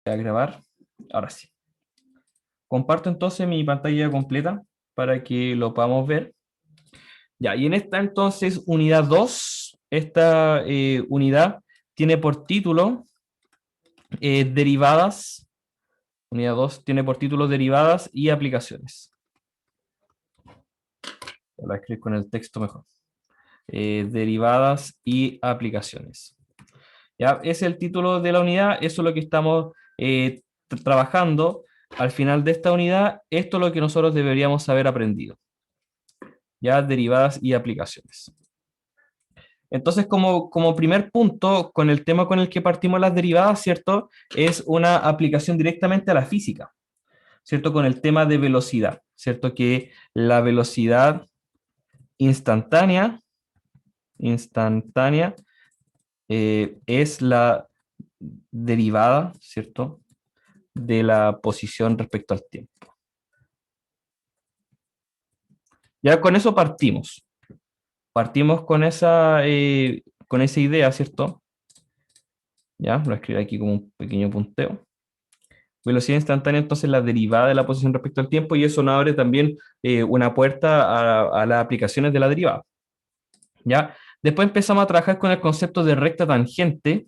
Voy a grabar. Ahora sí. Comparto entonces mi pantalla completa para que lo podamos ver. Ya, y en esta entonces unidad 2, esta unidad tiene por título derivadas. Unidad 2 tiene por título derivadas y aplicaciones. Voy a escribir con el texto mejor. Derivadas y aplicaciones. ¿Ya? Ese es el título de la unidad, eso es lo que estamos trabajando. Al final de esta unidad, esto es lo que nosotros deberíamos haber aprendido. Ya, derivadas y aplicaciones. Entonces, como primer punto, con el tema con el que partimos las derivadas, ¿cierto? Es una aplicación directamente a la física, ¿cierto? Con el tema de velocidad, ¿cierto? Que la velocidad instantánea, instantánea es la derivada, ¿cierto? De la posición respecto al tiempo. Ya con eso partimos. Partimos con esa idea, ¿cierto? Ya, lo escribo aquí como un pequeño punteo. Velocidad instantánea, entonces la derivada de la posición respecto al tiempo, y eso nos abre también una puerta a las aplicaciones de la derivada. ¿Ya? Después empezamos a trabajar con el concepto de recta tangente,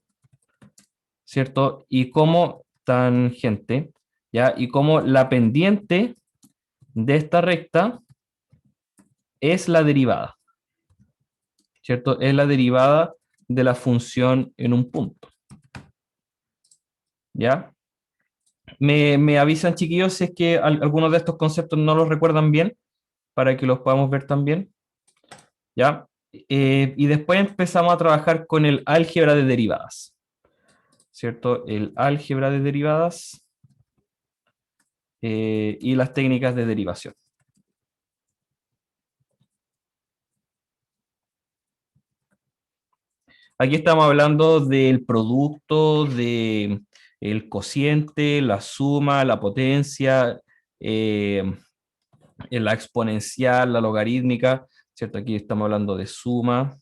¿cierto? Y como tangente, ¿ya? Y como la pendiente de esta recta es la derivada, ¿cierto? Es la derivada de la función en un punto, ¿ya? Me avisan, chiquillos, si es que algunos de estos conceptos no los recuerdan bien, para que los podamos ver también, ¿ya? Y después empezamos a trabajar con el álgebra de derivadas, ¿cierto? El álgebra de derivadas y las técnicas de derivación. Aquí estamos hablando del producto, de el cociente, la suma, la potencia, la exponencial, la logarítmica, ¿cierto? Aquí estamos hablando de suma,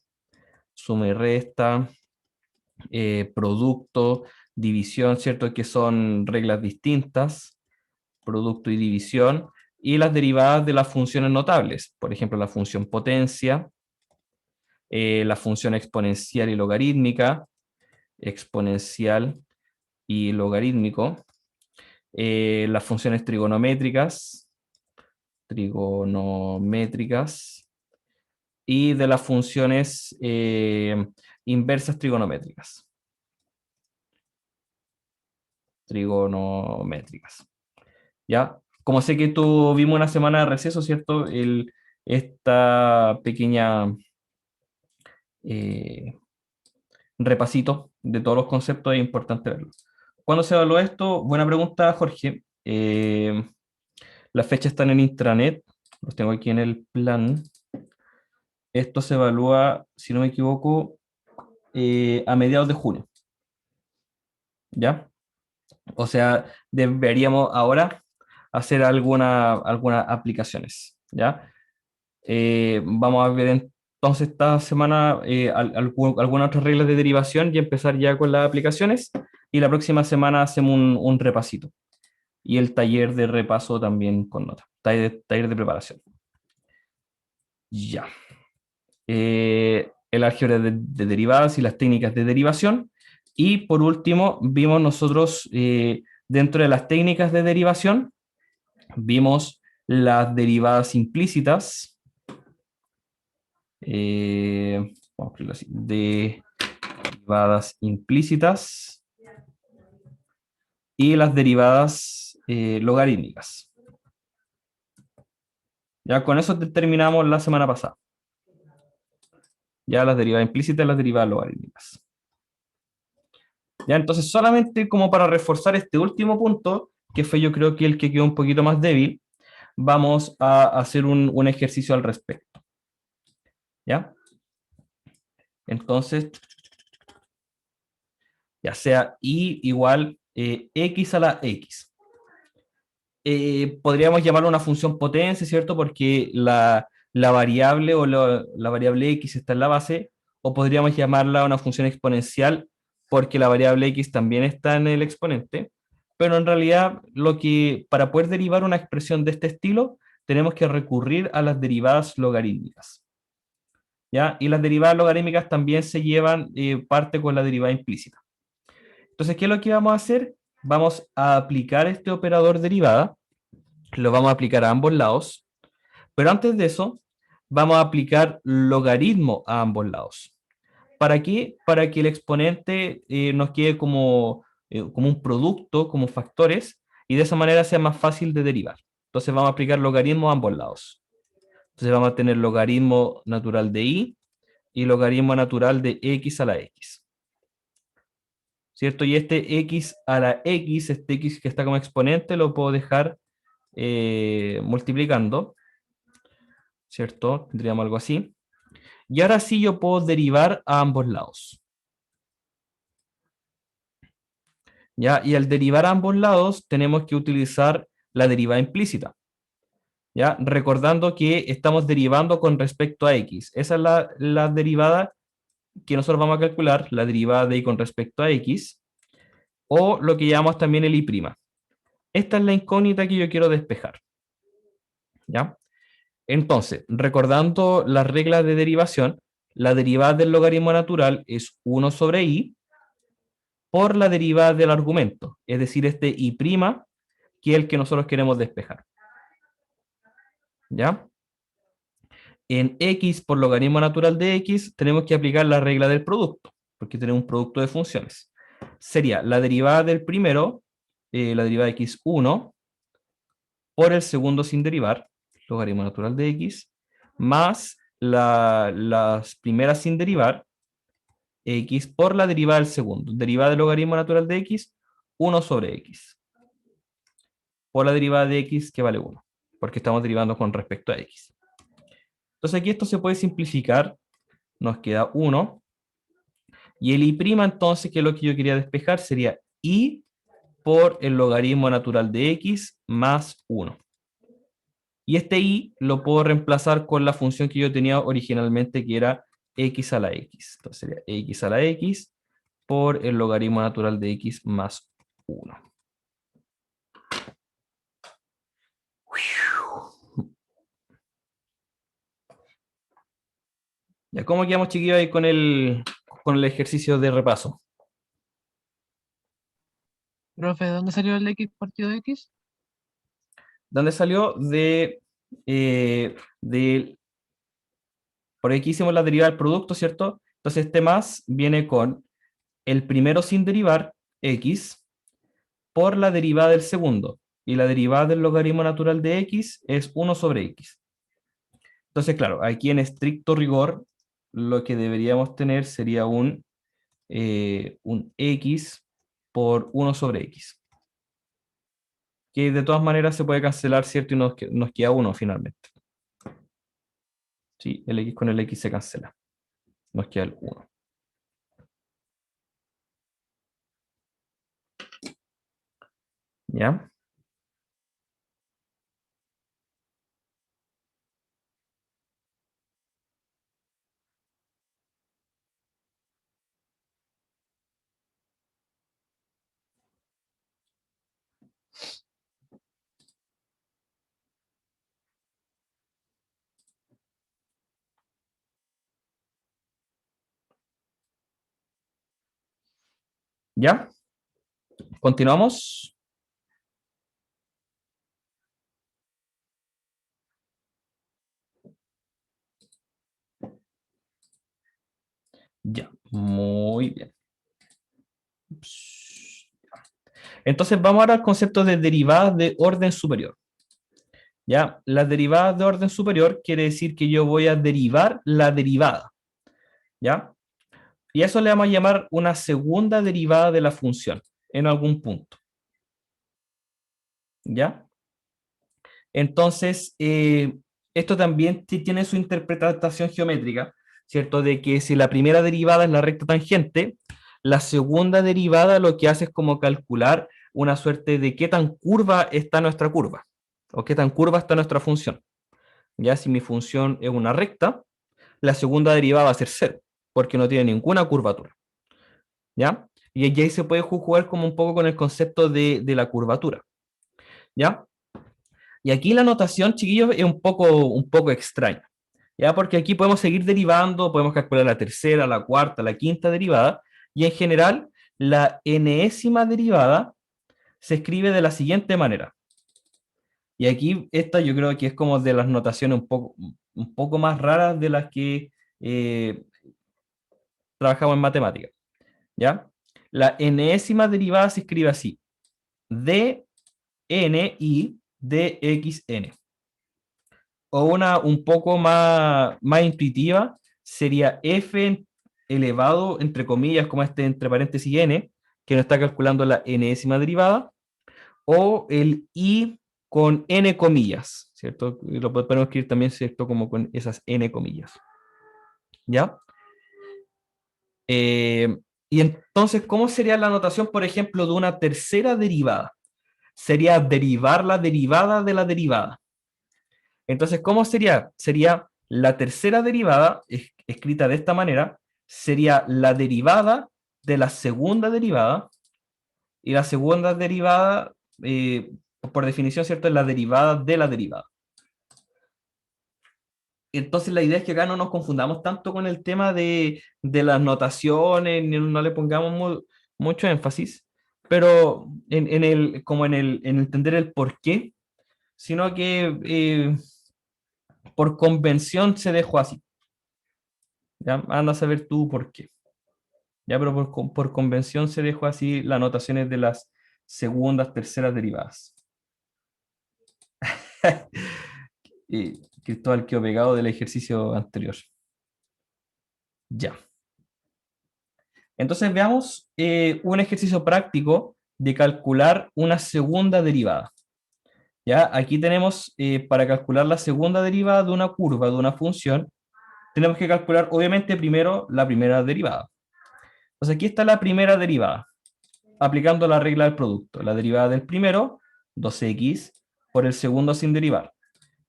suma y resta, producto, división, ¿cierto? Que son reglas distintas, producto y división, y las derivadas de las funciones notables, por ejemplo, la función potencia, la función exponencial y logarítmica, exponencial y logarítmico, las funciones trigonométricas, y de las funciones inversas trigonométricas. ¿Ya? Como sé que tuvimos una semana de receso, ¿cierto? Esta pequeña eh, repasito de todos los conceptos es importante verlo. ¿Cuándo se evaluó esto? Buena pregunta, Jorge. Las fechas están en intranet, los tengo aquí en el plan. Esto se evalúa, si no me equivoco, a mediados de junio, ¿ya? O sea, deberíamos ahora hacer algunas aplicaciones, ¿ya? Vamos a ver entonces esta semana algunas otras reglas de derivación y empezar ya con las aplicaciones. Y la próxima semana hacemos un repasito. Y el taller de repaso también con nota. Taller de preparación. Ya. El álgebra de derivadas y las técnicas de derivación. Y por último, vimos nosotros dentro de las técnicas de derivación, vimos las derivadas implícitas, vamos a escribirlo así, derivadas implícitas y las derivadas logarítmicas. Ya con eso terminamos la semana pasada. Ya las derivadas implícitas y las derivadas logarítmicas. Ya entonces solamente como para reforzar este último punto, que fue yo creo que el que quedó un poquito más débil, vamos a hacer un ejercicio al respecto. ¿Ya? Entonces, ya sea y igual x a la x. Podríamos llamarlo una función potencia, ¿cierto? Porque la variable o la variable x está en la base, o podríamos llamarla una función exponencial porque la variable x también está en el exponente, pero en realidad para poder derivar una expresión de este estilo, tenemos que recurrir a las derivadas logarítmicas. ¿Ya? Y las derivadas logarítmicas también se llevan parte con la derivada implícita. Entonces, ¿qué es lo que vamos a hacer? Vamos a aplicar este operador derivada, lo vamos a aplicar a ambos lados, pero antes de eso, vamos a aplicar logaritmo a ambos lados. ¿Para qué? Para que el exponente nos quede como un producto, como factores, y de esa manera sea más fácil de derivar. Entonces vamos a aplicar logaritmo a ambos lados. Entonces vamos a tener logaritmo natural de y logaritmo natural de x a la x. ¿Cierto? Y este x a la x, este x que está como exponente, lo puedo dejar multiplicando, ¿cierto? Tendríamos algo así. Y ahora sí yo puedo derivar a ambos lados. ¿Ya? Y al derivar a ambos lados tenemos que utilizar la derivada implícita. ¿Ya? Recordando que estamos derivando con respecto a x. Esa es la derivada que nosotros vamos a calcular, la derivada de y con respecto a x, o lo que llamamos también el y'. Esta es la incógnita que yo quiero despejar. ¿Ya? Entonces, recordando las reglas de derivación, la derivada del logaritmo natural es 1 sobre i por la derivada del argumento, es decir, este y', que es el que nosotros queremos despejar. ¿Ya? En x por logaritmo natural de x tenemos que aplicar la regla del producto, porque tenemos un producto de funciones. Sería la derivada del primero, la derivada de x1, por el segundo sin derivar, logaritmo natural de x, más las primeras sin derivar, x por la derivada del segundo. Derivada del logaritmo natural de x, 1 sobre x. Por la derivada de x que vale 1, porque estamos derivando con respecto a x. Entonces aquí esto se puede simplificar, nos queda 1, y el y' entonces, que es lo que yo quería despejar, sería y por el logaritmo natural de x más 1. Y este y lo puedo reemplazar con la función que yo tenía originalmente, que era x a la x. Entonces sería x a la x por el logaritmo natural de x más 1. Ya, ¿cómo quedamos, chiquillos, ahí con el ejercicio de repaso? Profe, ¿de dónde salió el X partido de X? ¿Dónde salió? Por aquí hicimos la derivada del producto, ¿cierto? Entonces este más viene con el primero sin derivar, x, por la derivada del segundo. Y la derivada del logaritmo natural de x es 1 sobre x. Entonces, claro, aquí en estricto rigor, lo que deberíamos tener sería un x por 1 sobre x. Que de todas maneras se puede cancelar, ¿cierto? Y nos queda 1 finalmente. Sí, el x con el x se cancela. Nos queda el 1. ¿Ya? ¿Ya? ¿Continuamos? Ya, muy bien. Entonces vamos ahora al concepto de derivadas de orden superior. ¿Ya? Las derivadas de orden superior quiere decir que yo voy a derivar la derivada. ¿Ya? Y a eso le vamos a llamar una segunda derivada de la función en algún punto. ¿Ya? Entonces, esto también tiene su interpretación geométrica, ¿cierto? De que si la primera derivada es la recta tangente, la segunda derivada lo que hace es como calcular una suerte de qué tan curva está nuestra curva, o qué tan curva está nuestra función. Ya si mi función es una recta, la segunda derivada va a ser cero, porque no tiene ninguna curvatura. ¿Ya? Y ahí se puede jugar como un poco con el concepto de la curvatura, ¿ya? Y aquí la notación, chiquillos, es un poco extraña, ¿ya? Porque aquí podemos seguir derivando, podemos calcular la tercera, la cuarta, la quinta derivada, y en general la enésima derivada se escribe de la siguiente manera. Y aquí esta yo creo que es como de las notaciones un poco más raras de las que eh, trabajamos en matemáticas, ¿ya? La enésima derivada se escribe así, dni dxn. O una un poco más intuitiva sería f elevado, entre comillas, como este entre paréntesis n, que nos está calculando la enésima derivada, o el i con n comillas, ¿cierto? Y lo podemos escribir también, ¿cierto? Como con esas n comillas, ¿ya? Eh, y entonces, ¿cómo sería la notación, por ejemplo, de una tercera derivada? Sería derivar la derivada de la derivada. Entonces, ¿cómo sería? Sería la tercera derivada, escrita de esta manera, sería la derivada de la segunda derivada, y la segunda derivada, por definición, ¿cierto? Es la derivada de la derivada. Entonces la idea es que acá no nos confundamos tanto con el tema de las notaciones, no le pongamos mucho énfasis, pero como en entender el por qué, sino que por convención se dejó así. ¿Ya? Anda a saber tú por qué. ¿Ya? Pero por convención se dejó así las notaciones de las segundas, terceras derivadas. Y Cristóbal quedó pegado del ejercicio anterior. Ya. Entonces veamos un ejercicio práctico de calcular una segunda derivada. ¿Ya? Aquí tenemos, para calcular la segunda derivada de una curva, de una función, tenemos que calcular obviamente primero la primera derivada. Entonces aquí está la primera derivada, aplicando la regla del producto. La derivada del primero, 2x, por el segundo sin derivar,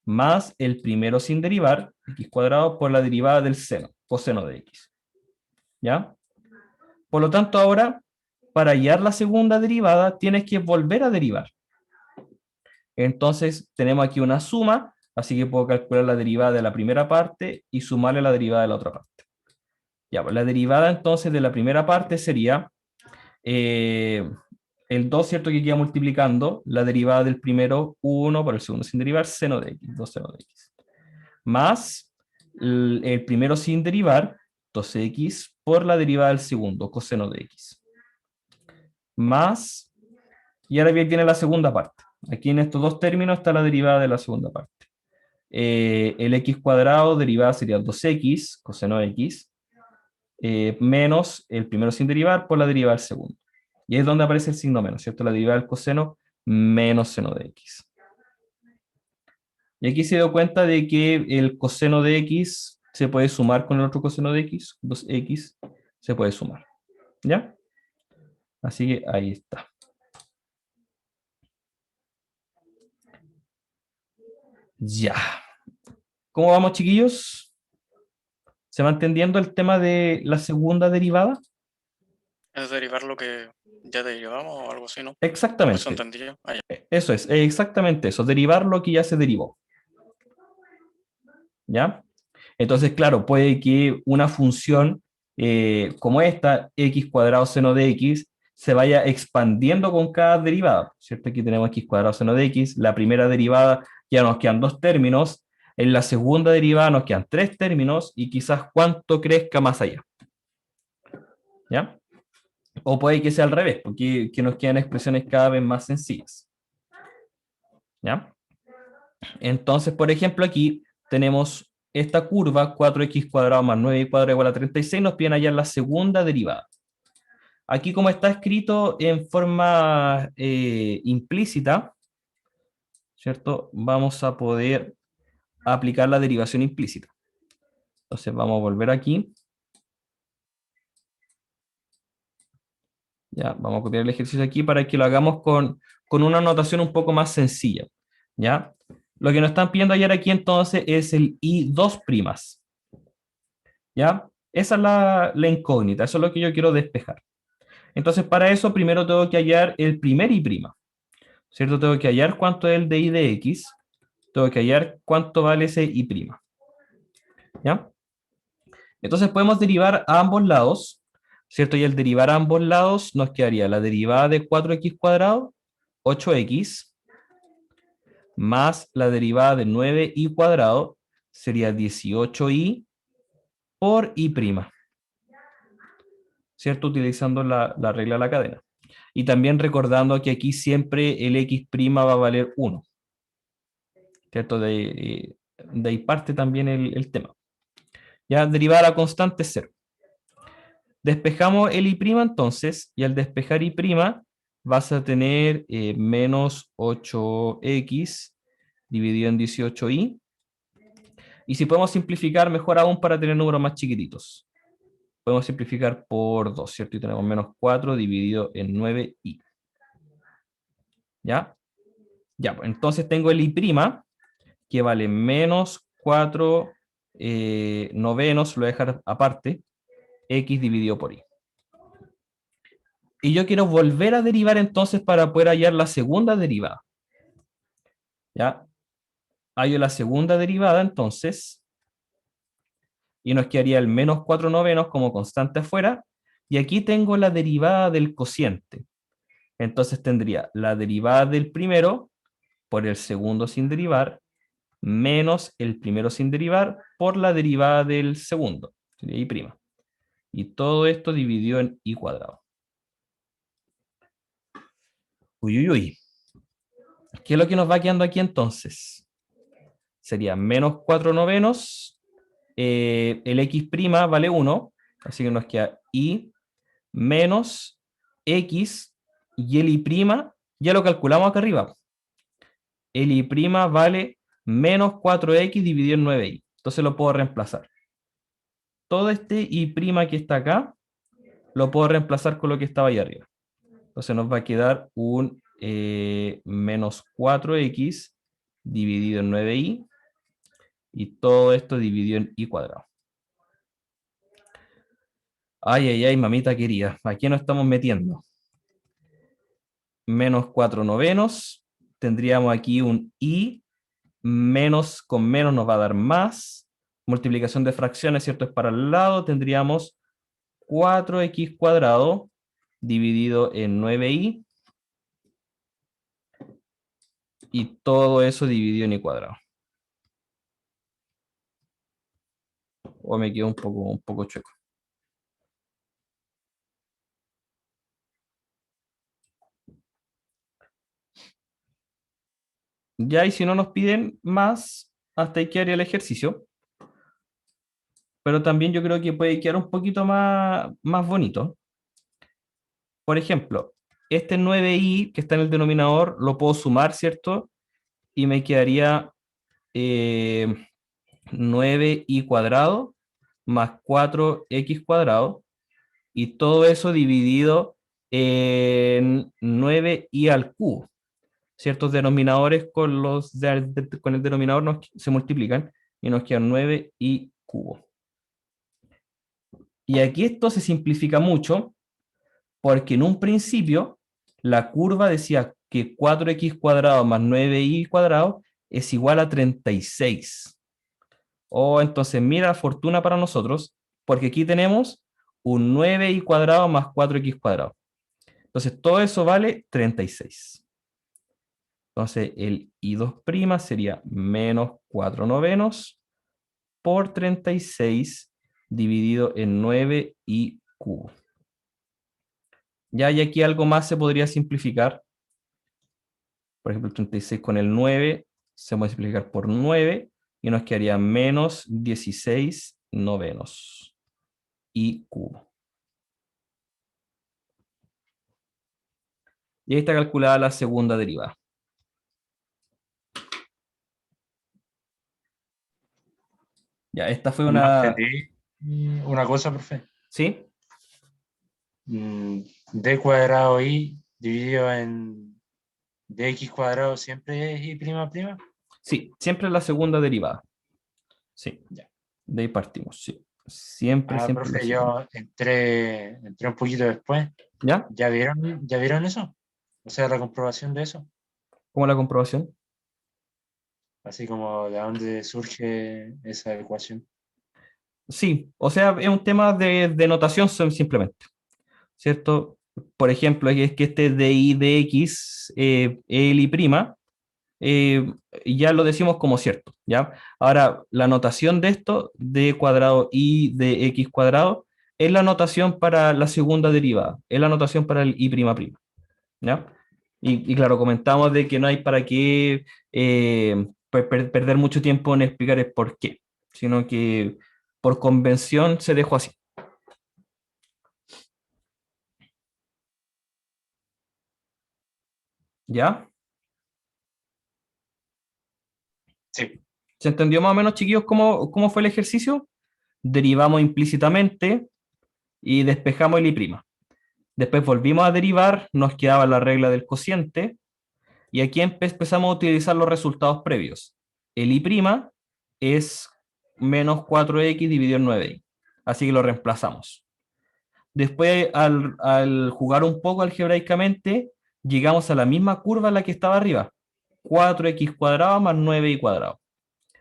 más el primero sin derivar, x cuadrado, por la derivada del seno, coseno de x. ¿Ya? Por lo tanto, ahora, para hallar la segunda derivada, tienes que volver a derivar. Entonces, tenemos aquí una suma, así que puedo calcular la derivada de la primera parte y sumarle la derivada de la otra parte. Ya, pues la derivada entonces de la primera parte sería el 2, ¿cierto? Que queda multiplicando la derivada del primero, 1 por el segundo sin derivar, seno de x, 2 seno de x. Más el primero sin derivar, 2x, por la derivada del segundo, coseno de x. Más, y ahora bien viene la segunda parte. Aquí en estos dos términos está la derivada de la segunda parte. El x cuadrado, derivada sería 2x, coseno de x, menos el primero sin derivar por la derivada del segundo. Y es donde aparece el signo menos, ¿cierto? La derivada del coseno menos seno de x. Y aquí se dio cuenta de que el coseno de x se puede sumar con el otro coseno de x, 2x, se puede sumar. ¿Ya? Así que ahí está. Ya. ¿Cómo vamos, chiquillos? ¿Se va entendiendo el tema de la segunda derivada? Es derivar lo que ya derivamos o algo así, ¿no? Eso Exactamente. entendí yo. Ah, ya. Eso es, exactamente eso, derivar lo que ya se derivó. ¿Ya? Entonces, claro, puede que una función como esta, x cuadrado seno de x, se vaya expandiendo con cada derivada, ¿cierto? Aquí tenemos x cuadrado seno de x, la primera derivada ya nos quedan dos términos, en la segunda derivada nos quedan tres términos y quizás cuánto crezca más allá. ¿Ya? O puede que sea al revés, porque que nos quedan expresiones cada vez más sencillas. ¿Ya? Entonces, por ejemplo, aquí tenemos esta curva, 4x cuadrado más 9y cuadrado igual a 36, nos piden hallar la segunda derivada. Aquí, como está escrito en forma implícita, ¿cierto? Vamos a poder aplicar la derivación implícita. Entonces, vamos a volver aquí. Ya, vamos a copiar el ejercicio aquí para que lo hagamos con una notación un poco más sencilla. ¿Ya? Lo que nos están pidiendo hallar aquí entonces es el I2'. ¿Ya? Esa es la incógnita, eso es lo que yo quiero despejar. Entonces, para eso, primero tengo que hallar el primer y', ¿cierto? Tengo que hallar cuánto es el de y de x, tengo que hallar cuánto vale ese y', ¿ya? Entonces podemos derivar a ambos lados, ¿cierto? Y al derivar a ambos lados nos quedaría la derivada de 4x cuadrado, 8x, más la derivada de 9y cuadrado, sería 18y por y', ¿cierto? Utilizando la regla de la cadena. Y también recordando que aquí siempre el x' va a valer 1, ¿cierto? De ahí parte también el tema. Ya, derivada a la constante 0. Despejamos el y' entonces, y al despejar y' vas a tener menos 8x dividido en 18y. Y si podemos simplificar, mejor aún para tener números más chiquititos. Podemos simplificar por 2, ¿cierto? Y tenemos menos 4 dividido en 9y. ¿Ya? Ya, pues entonces tengo el y', que vale menos 4 novenos, lo voy a dejar aparte, x dividido por y. Y yo quiero volver a derivar entonces para poder hallar la segunda derivada. ¿Ya? Hallo la segunda derivada entonces, y nos quedaría el menos 4 novenos como constante afuera, y aquí tengo la derivada del cociente. Entonces tendría la derivada del primero por el segundo sin derivar, menos el primero sin derivar por la derivada del segundo, sería y'. Y todo esto dividido en y cuadrado. Uy, uy, uy. ¿Qué es lo que nos va quedando aquí entonces? Sería menos 4 novenos, el x' vale 1, así que nos queda y menos x, y el y' ya lo calculamos acá arriba. El y' vale menos 4x dividido en 9y. Entonces lo puedo reemplazar. Todo este y' que está acá, lo puedo reemplazar con lo que estaba ahí arriba. Entonces nos va a quedar un menos 4x dividido en 9y, y todo esto dividido en y cuadrado. Ay, ay, ay, mamita querida, aquí nos estamos metiendo. Menos 4 novenos, tendríamos aquí un y, menos con menos nos va a dar más, multiplicación de fracciones, ¿cierto? Es para el lado, tendríamos 4x cuadrado dividido en 9y, y todo eso dividido en y cuadrado. O me quedo un poco chueco. Ya, y si no nos piden más, hasta ahí quedaría el ejercicio. Pero también yo creo que puede quedar un poquito más bonito. Por ejemplo, este 9y que está en el denominador lo puedo sumar, ¿cierto? Y me quedaría 9y cuadrado más 4x cuadrado, y todo eso dividido en 9y al cubo. Ciertos denominadores con el denominador se multiplican y nos quedan 9y cubo. Y aquí esto se simplifica mucho porque en un principio la curva decía que 4x cuadrado más 9y cuadrado es igual a 36. Entonces mira, fortuna para nosotros, porque aquí tenemos un 9y cuadrado más 4x cuadrado. Entonces todo eso vale 36. Entonces el y2' sería menos 4 novenos por 36 dividido en 9y cubo. Ya, y aquí algo más se podría simplificar. Por ejemplo, el 36 con el 9 se puede simplificar por 9 y nos quedaría menos 16 novenos y cubo. Y ahí está calculada la segunda derivada. Ya, esta fue No una... entendí una cosa, profe. ¿Sí? D cuadrado y dividido en dx cuadrado siempre es y prima prima. Sí, siempre la segunda derivada. Sí, Ya. de ahí partimos, sí. Siempre, siempre la Profe, segunda. yo entré un poquito después. ¿Ya? ¿Ya vieron eso? O sea, la comprobación de eso. ¿Cómo la comprobación? Así como de dónde surge esa ecuación. Sí, o sea, es un tema de notación simplemente, ¿cierto? Por ejemplo, es que este dy de x, el y prima, ya lo decimos como cierto, ¿ya? Ahora, la notación de esto, d cuadrado y de x cuadrado, es la notación para la segunda derivada, es la notación para el y prima prima, ¿ya? Y claro, comentamos de que no hay para qué perder mucho tiempo en explicar el por qué, sino que por convención se dejó así. ¿Ya? Sí, ¿Se entendió más o menos, chiquillos, cómo fue el ejercicio? Derivamos implícitamente y despejamos el y'. Después volvimos a derivar, nos quedaba la regla del cociente, y aquí empezamos a utilizar los resultados previos. El y' es menos 4x dividido en 9y, así que lo reemplazamos. Después, al jugar un poco algebraicamente, llegamos a la misma curva en la que estaba arriba, 4x cuadrado más 9y cuadrado.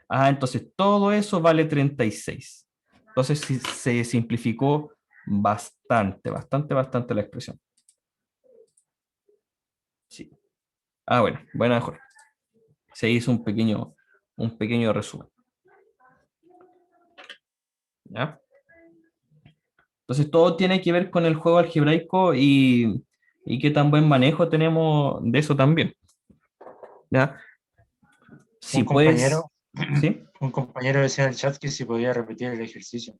Entonces todo eso vale 36. Entonces se simplificó bastante la expresión. Sí. Bueno, mejor. Se hizo un pequeño resumen. ¿Ya? Entonces todo tiene que ver con el juego algebraico y qué tan buen manejo tenemos de eso también. ¿Ya? Sí, un pues, compañero, ¿sí? un compañero decía en el chat que si podía repetir el ejercicio.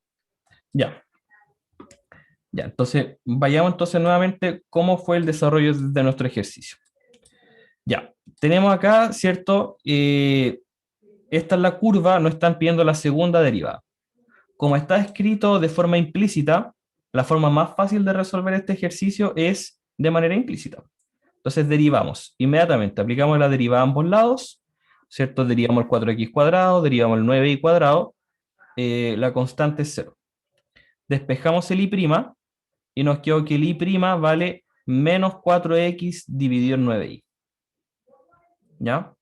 Ya. Ya, entonces vayamos entonces nuevamente cómo fue el desarrollo de nuestro ejercicio. Ya, tenemos acá, ¿cierto? Esta es la curva, nos están pidiendo la segunda derivada. Como está escrito de forma implícita, la forma más fácil de resolver este ejercicio es de manera implícita. Entonces derivamos inmediatamente, aplicamos la derivada a ambos lados, ¿cierto? Derivamos el 4x cuadrado, derivamos el 9y cuadrado, la constante es 0. Despejamos el y' y nos quedó que el y' vale menos 4x dividido en 9y. ¿Ya?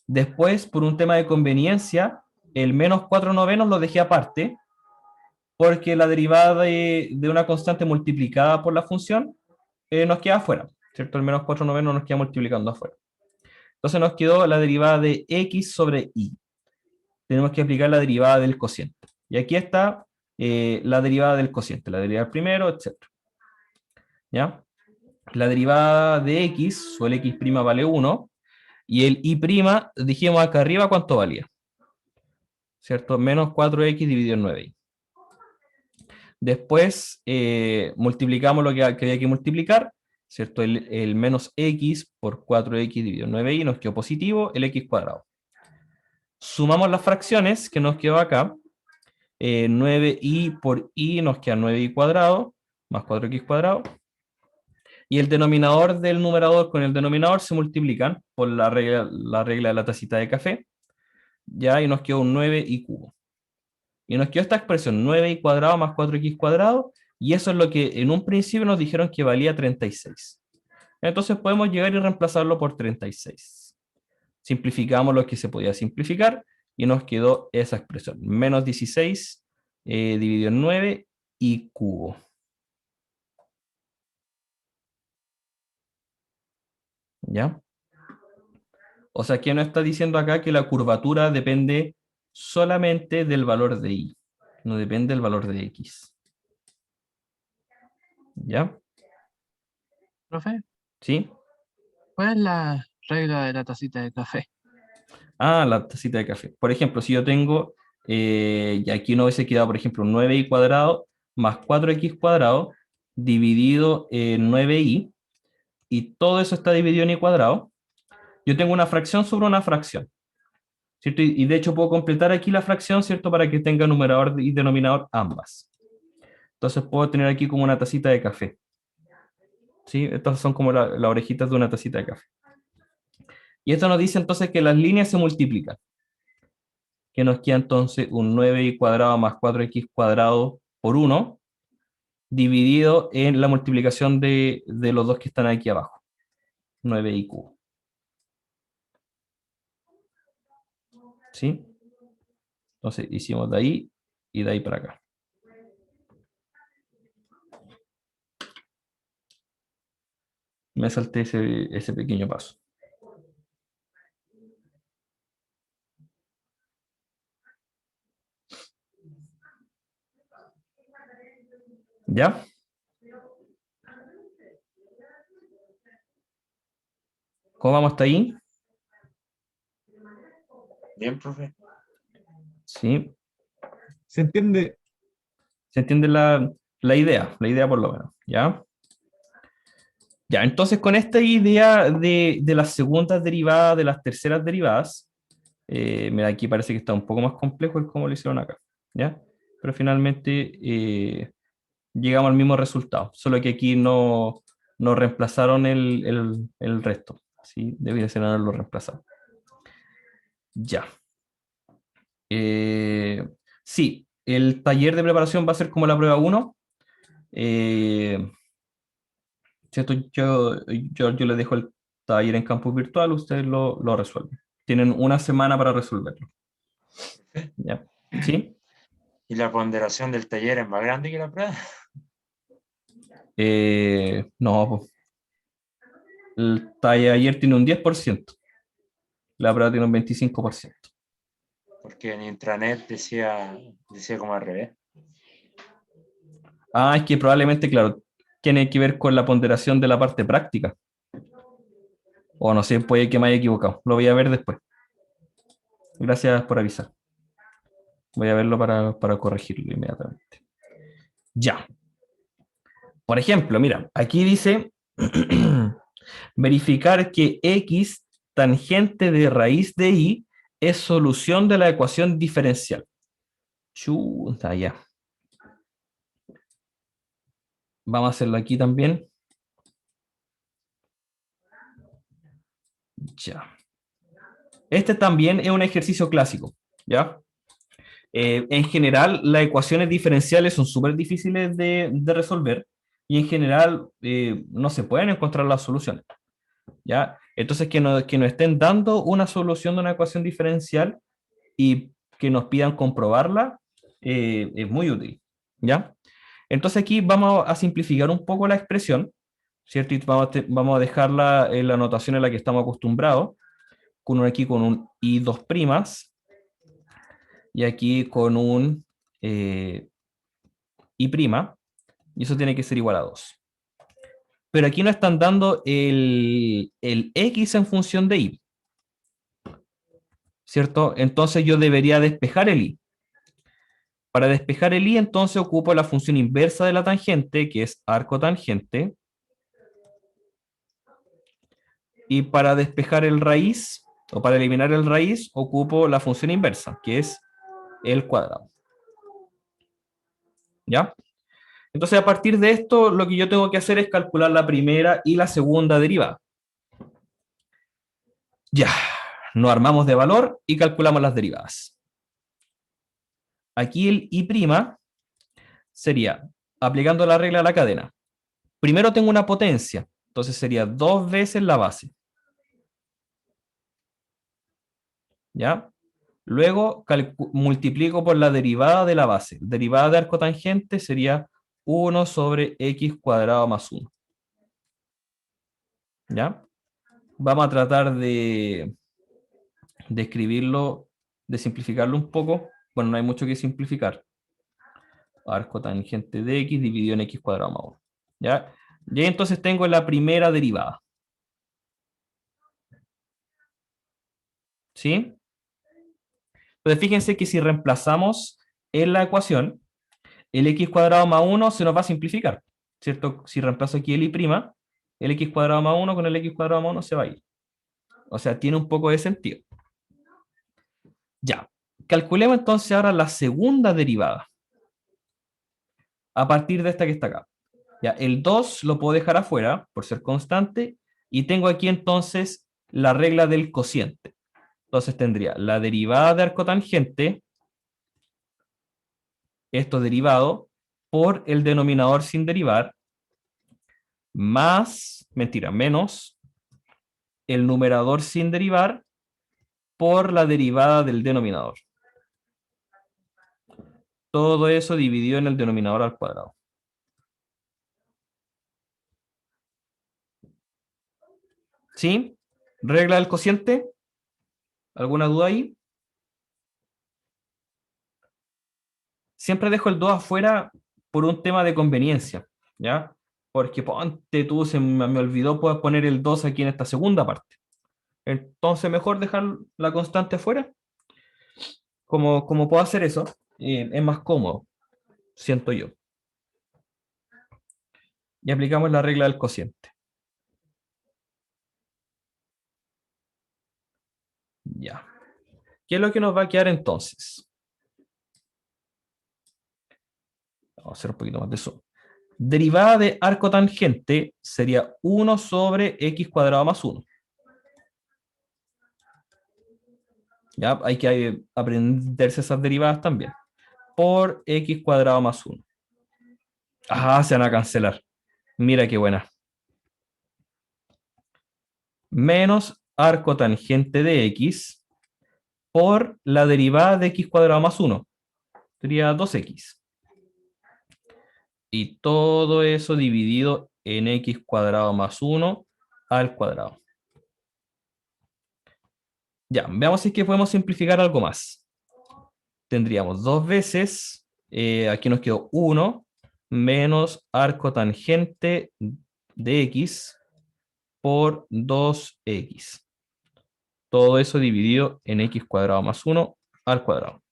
Después, por un tema de conveniencia, el menos 4 novenos lo dejé aparte, porque la derivada de una constante multiplicada por la función nos queda afuera, ¿cierto? El menos 4 novenos nos queda multiplicando afuera. Entonces nos quedó la derivada de x sobre y. Tenemos que aplicar la derivada del cociente. Y aquí está la derivada del cociente, la derivada del primero, etc. ¿Ya? La derivada de x, o el x' vale 1, y el y', dijimos acá arriba cuánto valía, ¿cierto? Menos 4x dividido en 9y. Después multiplicamos lo que había que multiplicar, ¿cierto? El menos x por 4x dividido en 9y nos quedó positivo, el x cuadrado. Sumamos las fracciones que nos quedó acá, 9y por y nos queda 9y cuadrado, más 4x cuadrado, y el denominador del numerador con el denominador se multiplican por la regla de la tacita de café, ya, y nos quedó un 9y cubo. Y nos quedó esta expresión, 9y cuadrado más 4x cuadrado, y eso es lo que en un principio nos dijeron que valía 36. Entonces podemos llegar y reemplazarlo por 36. Simplificamos lo que se podía simplificar, y nos quedó esa expresión, menos 16 dividido en 9 y cubo. ¿Ya? O sea, que nos está diciendo acá que la curvatura depende solamente del valor de y, no depende del valor de x. ¿Ya? Profe, ¿Sí? ¿cuál es la regla de la tacita de café? La tacita de café. Por ejemplo, si yo tengo, y aquí uno hubiese quedado, por ejemplo, 9y cuadrado más 4x cuadrado dividido en 9y, y todo eso está dividido en y cuadrado, yo tengo una fracción sobre una fracción, ¿cierto? Y de hecho puedo completar aquí la fracción, ¿cierto? Para que tenga numerador y denominador ambas. Entonces puedo tener aquí como una tacita de café. ¿Sí? Estas son como las orejitas de una tacita de café. Y esto nos dice entonces que las líneas se multiplican. Que nos queda entonces un 9y cuadrado más 4x cuadrado por 1, dividido en la multiplicación de los dos que están aquí abajo, 9i cubo. ¿Sí? Entonces hicimos de ahí y de ahí para acá. Me salté ese pequeño paso. ¿Ya? ¿Cómo vamos hasta ahí? Bien, profe. Sí. ¿Se entiende? ¿Se entiende la idea por lo menos? ¿Ya? Ya, entonces con esta idea de las segundas derivadas, de las terceras derivadas, mira, aquí parece que está un poco más complejo el cómo lo hicieron acá, ¿ya? Pero finalmente llegamos al mismo resultado, solo que aquí no reemplazaron el resto, ¿sí? Debería ser haberlo reemplazado. Ya. Sí, el taller de preparación va a ser como la prueba 1. ¿Cierto? Yo les dejo el taller en campus virtual, ustedes lo resuelven. Tienen una semana para resolverlo. ¿Ya? ¿Sí? ¿Y la ponderación del taller es más grande que la prueba? No, pues, el taller tiene un 10%, la prueba tiene un 25%. Porque en intranet decía como al revés. Ah, es que probablemente, claro, tiene que ver con la ponderación de la parte práctica. O no sé, puede que me haya equivocado. Lo voy a ver después. Gracias por avisar. Voy a verlo para corregirlo inmediatamente. Ya. Por ejemplo, mira, aquí dice verificar que x tangente de raíz de y es solución de la ecuación diferencial. Chuta, ya. Vamos a hacerlo aquí también. Ya. Este también es un ejercicio clásico, ¿ya? En general, las ecuaciones diferenciales son súper difíciles de resolver y en general no se pueden encontrar las soluciones, ¿ya? Entonces, que nos estén dando una solución de una ecuación diferencial y que nos pidan comprobarla es muy útil, ¿ya? Entonces aquí vamos a simplificar un poco la expresión, ¿cierto? Y vamos a dejarla en la notación en la que estamos acostumbrados, aquí con un i dos primas, y aquí con un i prima, y eso tiene que ser igual a 2. Pero aquí no están dando el x en función de y, ¿cierto? Entonces yo debería despejar el i. Para despejar el i, entonces ocupo la función inversa de la tangente, que es arco tangente. Y para despejar el raíz, o para eliminar el raíz, ocupo la función inversa, que es el cuadrado. ¿Ya? Entonces, a partir de esto, lo que yo tengo que hacer es calcular la primera y la segunda derivada. Ya, nos armamos de valor y calculamos las derivadas. Aquí el i' sería, aplicando la regla de la cadena. Primero tengo una potencia, entonces sería 2 veces la base. ¿Ya? Luego multiplico por la derivada de la base. Derivada de arco tangente sería 1 sobre x cuadrado más 1. ¿Ya? Vamos a tratar de escribirlo, de simplificarlo un poco. Bueno, no hay mucho que simplificar. Arco tangente de x dividido en x cuadrado más 1. ¿Ya? Y ahí entonces tengo la primera derivada. ¿Sí? Entonces fíjense que si reemplazamos en la ecuación, el x cuadrado más 1 se nos va a simplificar, ¿cierto? Si reemplazo aquí el i', el x cuadrado más 1 con el x cuadrado más 1 se va a ir. O sea, tiene un poco de sentido. Ya. Calculemos entonces ahora la segunda derivada. A partir de esta que está acá. Ya, el 2 lo puedo dejar afuera por ser constante y tengo aquí entonces la regla del cociente. Entonces tendría la derivada de arco tangente, esto derivado, por el denominador sin derivar, menos el numerador sin derivar por la derivada del denominador. Todo eso dividido en el denominador al cuadrado. ¿Sí? ¿Regla del cociente? ¿Alguna duda ahí? Siempre dejo el 2 afuera por un tema de conveniencia, ¿ya? Porque ponte tú, se me olvidó poner el 2 aquí en esta segunda parte. Entonces mejor dejar la constante afuera. Como puedo hacer eso, es más cómodo, siento yo. Y aplicamos la regla del cociente. Ya. ¿Qué es lo que nos va a quedar entonces? Vamos a hacer un poquito más de zoom. Derivada de arco tangente sería 1 sobre x cuadrado más 1. ¿Ya? Hay que aprenderse esas derivadas también. Por x cuadrado más 1. Ah, se van a cancelar. Mira qué buena. Menos arco tangente de x por la derivada de x cuadrado más 1. Sería 2x. Y todo eso dividido en x cuadrado más 1 al cuadrado. Ya, veamos si es que podemos simplificar algo más. Tendríamos 2 veces, aquí nos quedó 1, menos arco tangente de x por 2x. Todo eso dividido en x cuadrado más 1 al cuadrado.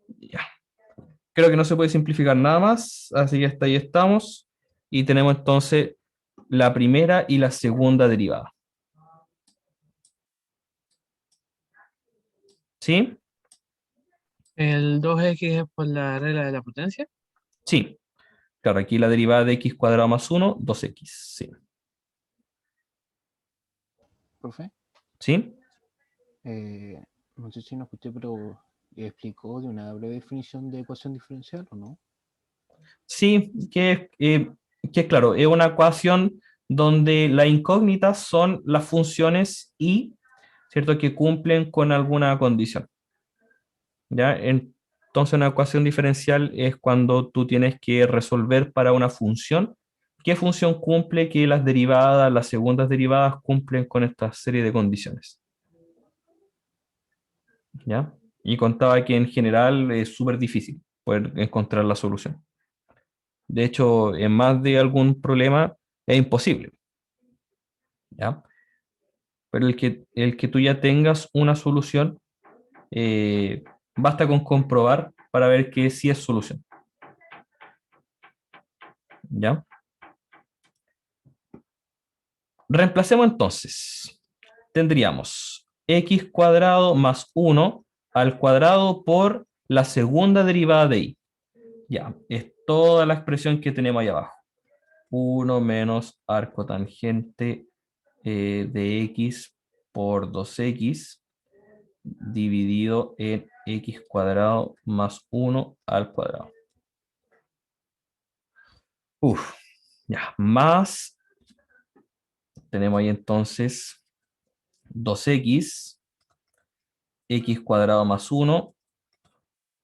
Ya. Creo que no se puede simplificar nada más, así que hasta ahí estamos. Y tenemos entonces la primera y la segunda derivada. ¿Sí? El 2x es por la regla de la potencia. Sí. Claro, aquí la derivada de x cuadrado más 1, 2x. Sí. Profe, ¿Sí? no sé si no escuché, pero explicó de una breve definición de ecuación diferencial o no. Sí, que claro, es una ecuación donde las incógnitas son las funciones y, ¿cierto?, que cumplen con alguna condición. ¿Ya? Entonces una ecuación diferencial es cuando tú tienes que resolver para una función qué función cumple que las derivadas, las segundas derivadas cumplen con esta serie de condiciones. ¿Ya? Y contaba que en general es súper difícil poder encontrar la solución. De hecho, en más de algún problema es imposible. ¿Ya? Pero el que tú ya tengas una solución, basta con comprobar para ver que sí es solución. ¿Ya? Reemplacemos entonces. Tendríamos x cuadrado más 1 al cuadrado por la segunda derivada de y. Ya, es toda la expresión que tenemos ahí abajo. 1 menos arco tangente de x por 2x dividido en x cuadrado más 1 al cuadrado. Ya, más, tenemos ahí entonces 2x, x cuadrado más 1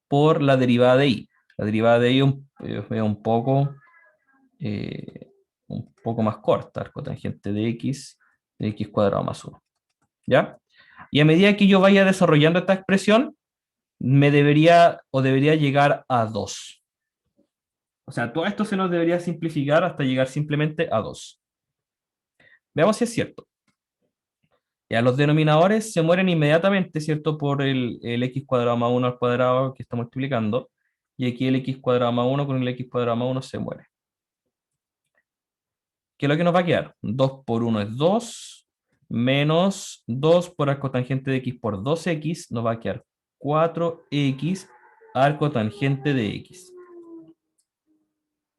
por la derivada de y. La derivada de y es un poco más corta, arco tangente de x cuadrado más 1. ¿Ya? Y a medida que yo vaya desarrollando esta expresión, debería llegar a 2. O sea, todo esto se nos debería simplificar hasta llegar simplemente a 2. Veamos si es cierto. Ya, los denominadores se mueren inmediatamente, ¿cierto? Por el x cuadrado más 1 al cuadrado que estamos multiplicando. Y aquí el x cuadrado más 1 con el x cuadrado más 1 se muere. ¿Qué es lo que nos va a quedar? 2 por 1 es 2, menos 2 por arco tangente de x por 2x, nos va a quedar 4x arco tangente de x.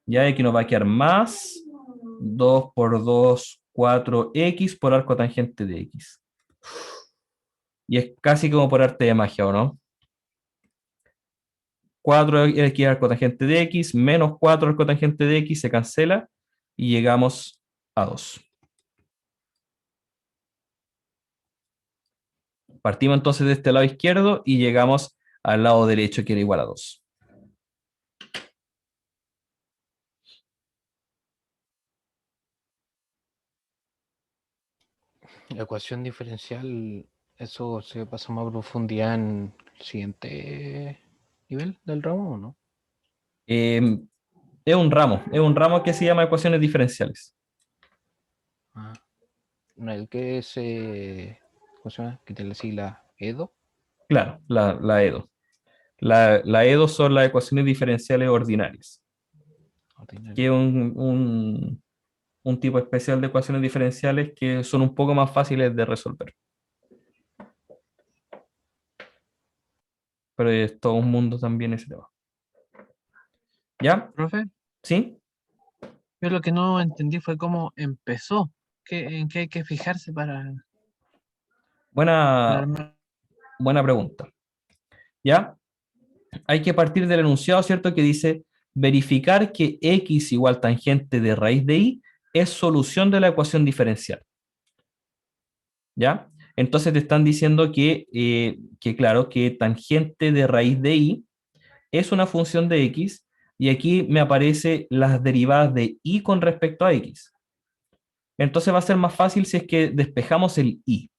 Ya aquí nos va a quedar más 2 por 2, 4x por arco tangente de x. Y es casi como por arte de magia, ¿o no? 4x al cotangente de x, menos 4 al cotangente de x, se cancela, y llegamos a 2. Partimos entonces de este lado izquierdo y llegamos al lado derecho, que era igual a 2. La ecuación diferencial, ¿eso se pasa más a profundidad en el siguiente nivel del ramo o no? Es un ramo que se llama ecuaciones diferenciales. Ah, no, el que es, ¿cómo se llama? Que tiene la sigla EDO. Claro, la EDO. La EDO son las ecuaciones diferenciales ordinarias, que es un tipo especial de ecuaciones diferenciales que son un poco más fáciles de resolver. Pero es todo un mundo también ese tema. ¿Ya? Profe, ¿Sí? yo lo que no entendí fue cómo empezó. ¿En qué hay que fijarse para Buena armar? pregunta. ¿Ya? Hay que partir del enunciado, ¿cierto? Que dice verificar que x igual tangente de raíz de y es solución de la ecuación diferencial. ¿Ya? Entonces te están diciendo claro, que tangente de raíz de y es una función de x, y aquí me aparecen las derivadas de y con respecto a x. Entonces va a ser más fácil si es que despejamos el y.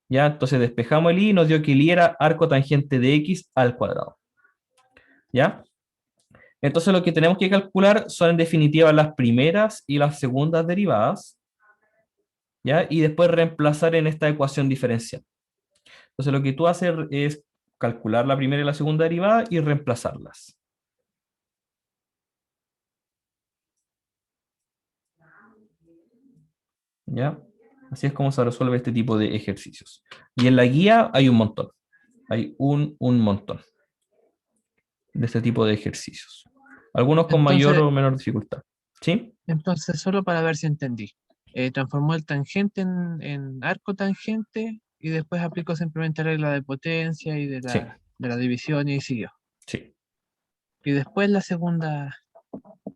¿Ya? Entonces despejamos el y y nos dio que el y era arco tangente de x al cuadrado. ¿Ya? Entonces lo que tenemos que calcular son en definitiva las primeras y las segundas derivadas, ¿ya? Y después reemplazar en esta ecuación diferencial. Entonces lo que tú haces es calcular la primera y la segunda derivada y reemplazarlas. ¿Ya? Así es como se resuelve este tipo de ejercicios. Y en la guía hay un montón. Hay un montón de este tipo de ejercicios. Algunos con mayor Entonces, o menor dificultad. ¿Sí? entonces, solo para ver si entendí. Transformó el tangente en arco tangente y después aplicó simplemente la regla de potencia y Sí, de la división y siguió. sí. Y después la segunda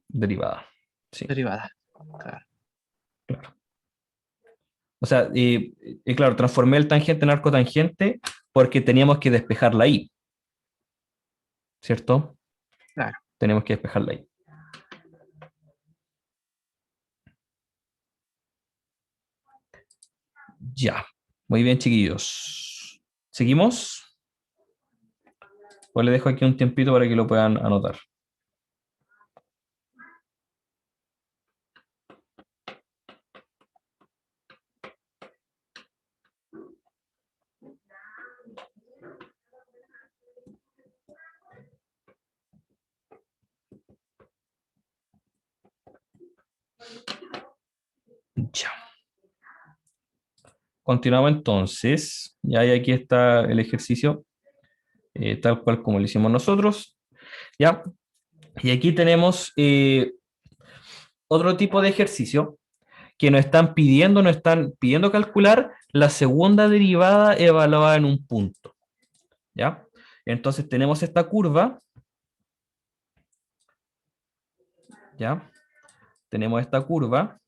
Derivada. Sí, derivada. Claro. claro. O sea, claro, transformé el tangente en arco tangente porque teníamos que despejar la y. ¿Cierto? Claro. Tenemos que despejar la y. Ya. Muy bien, chiquillos. ¿Seguimos? Pues les dejo aquí un tiempito para que lo puedan anotar. Ya. Continuamos entonces. Ya, y aquí está el ejercicio, tal cual como lo hicimos nosotros. Ya. Y aquí tenemos otro tipo de ejercicio que nos están pidiendo calcular la segunda derivada evaluada en un punto. ¿Ya? Entonces tenemos esta curva. ¿Ya? Tenemos esta curva.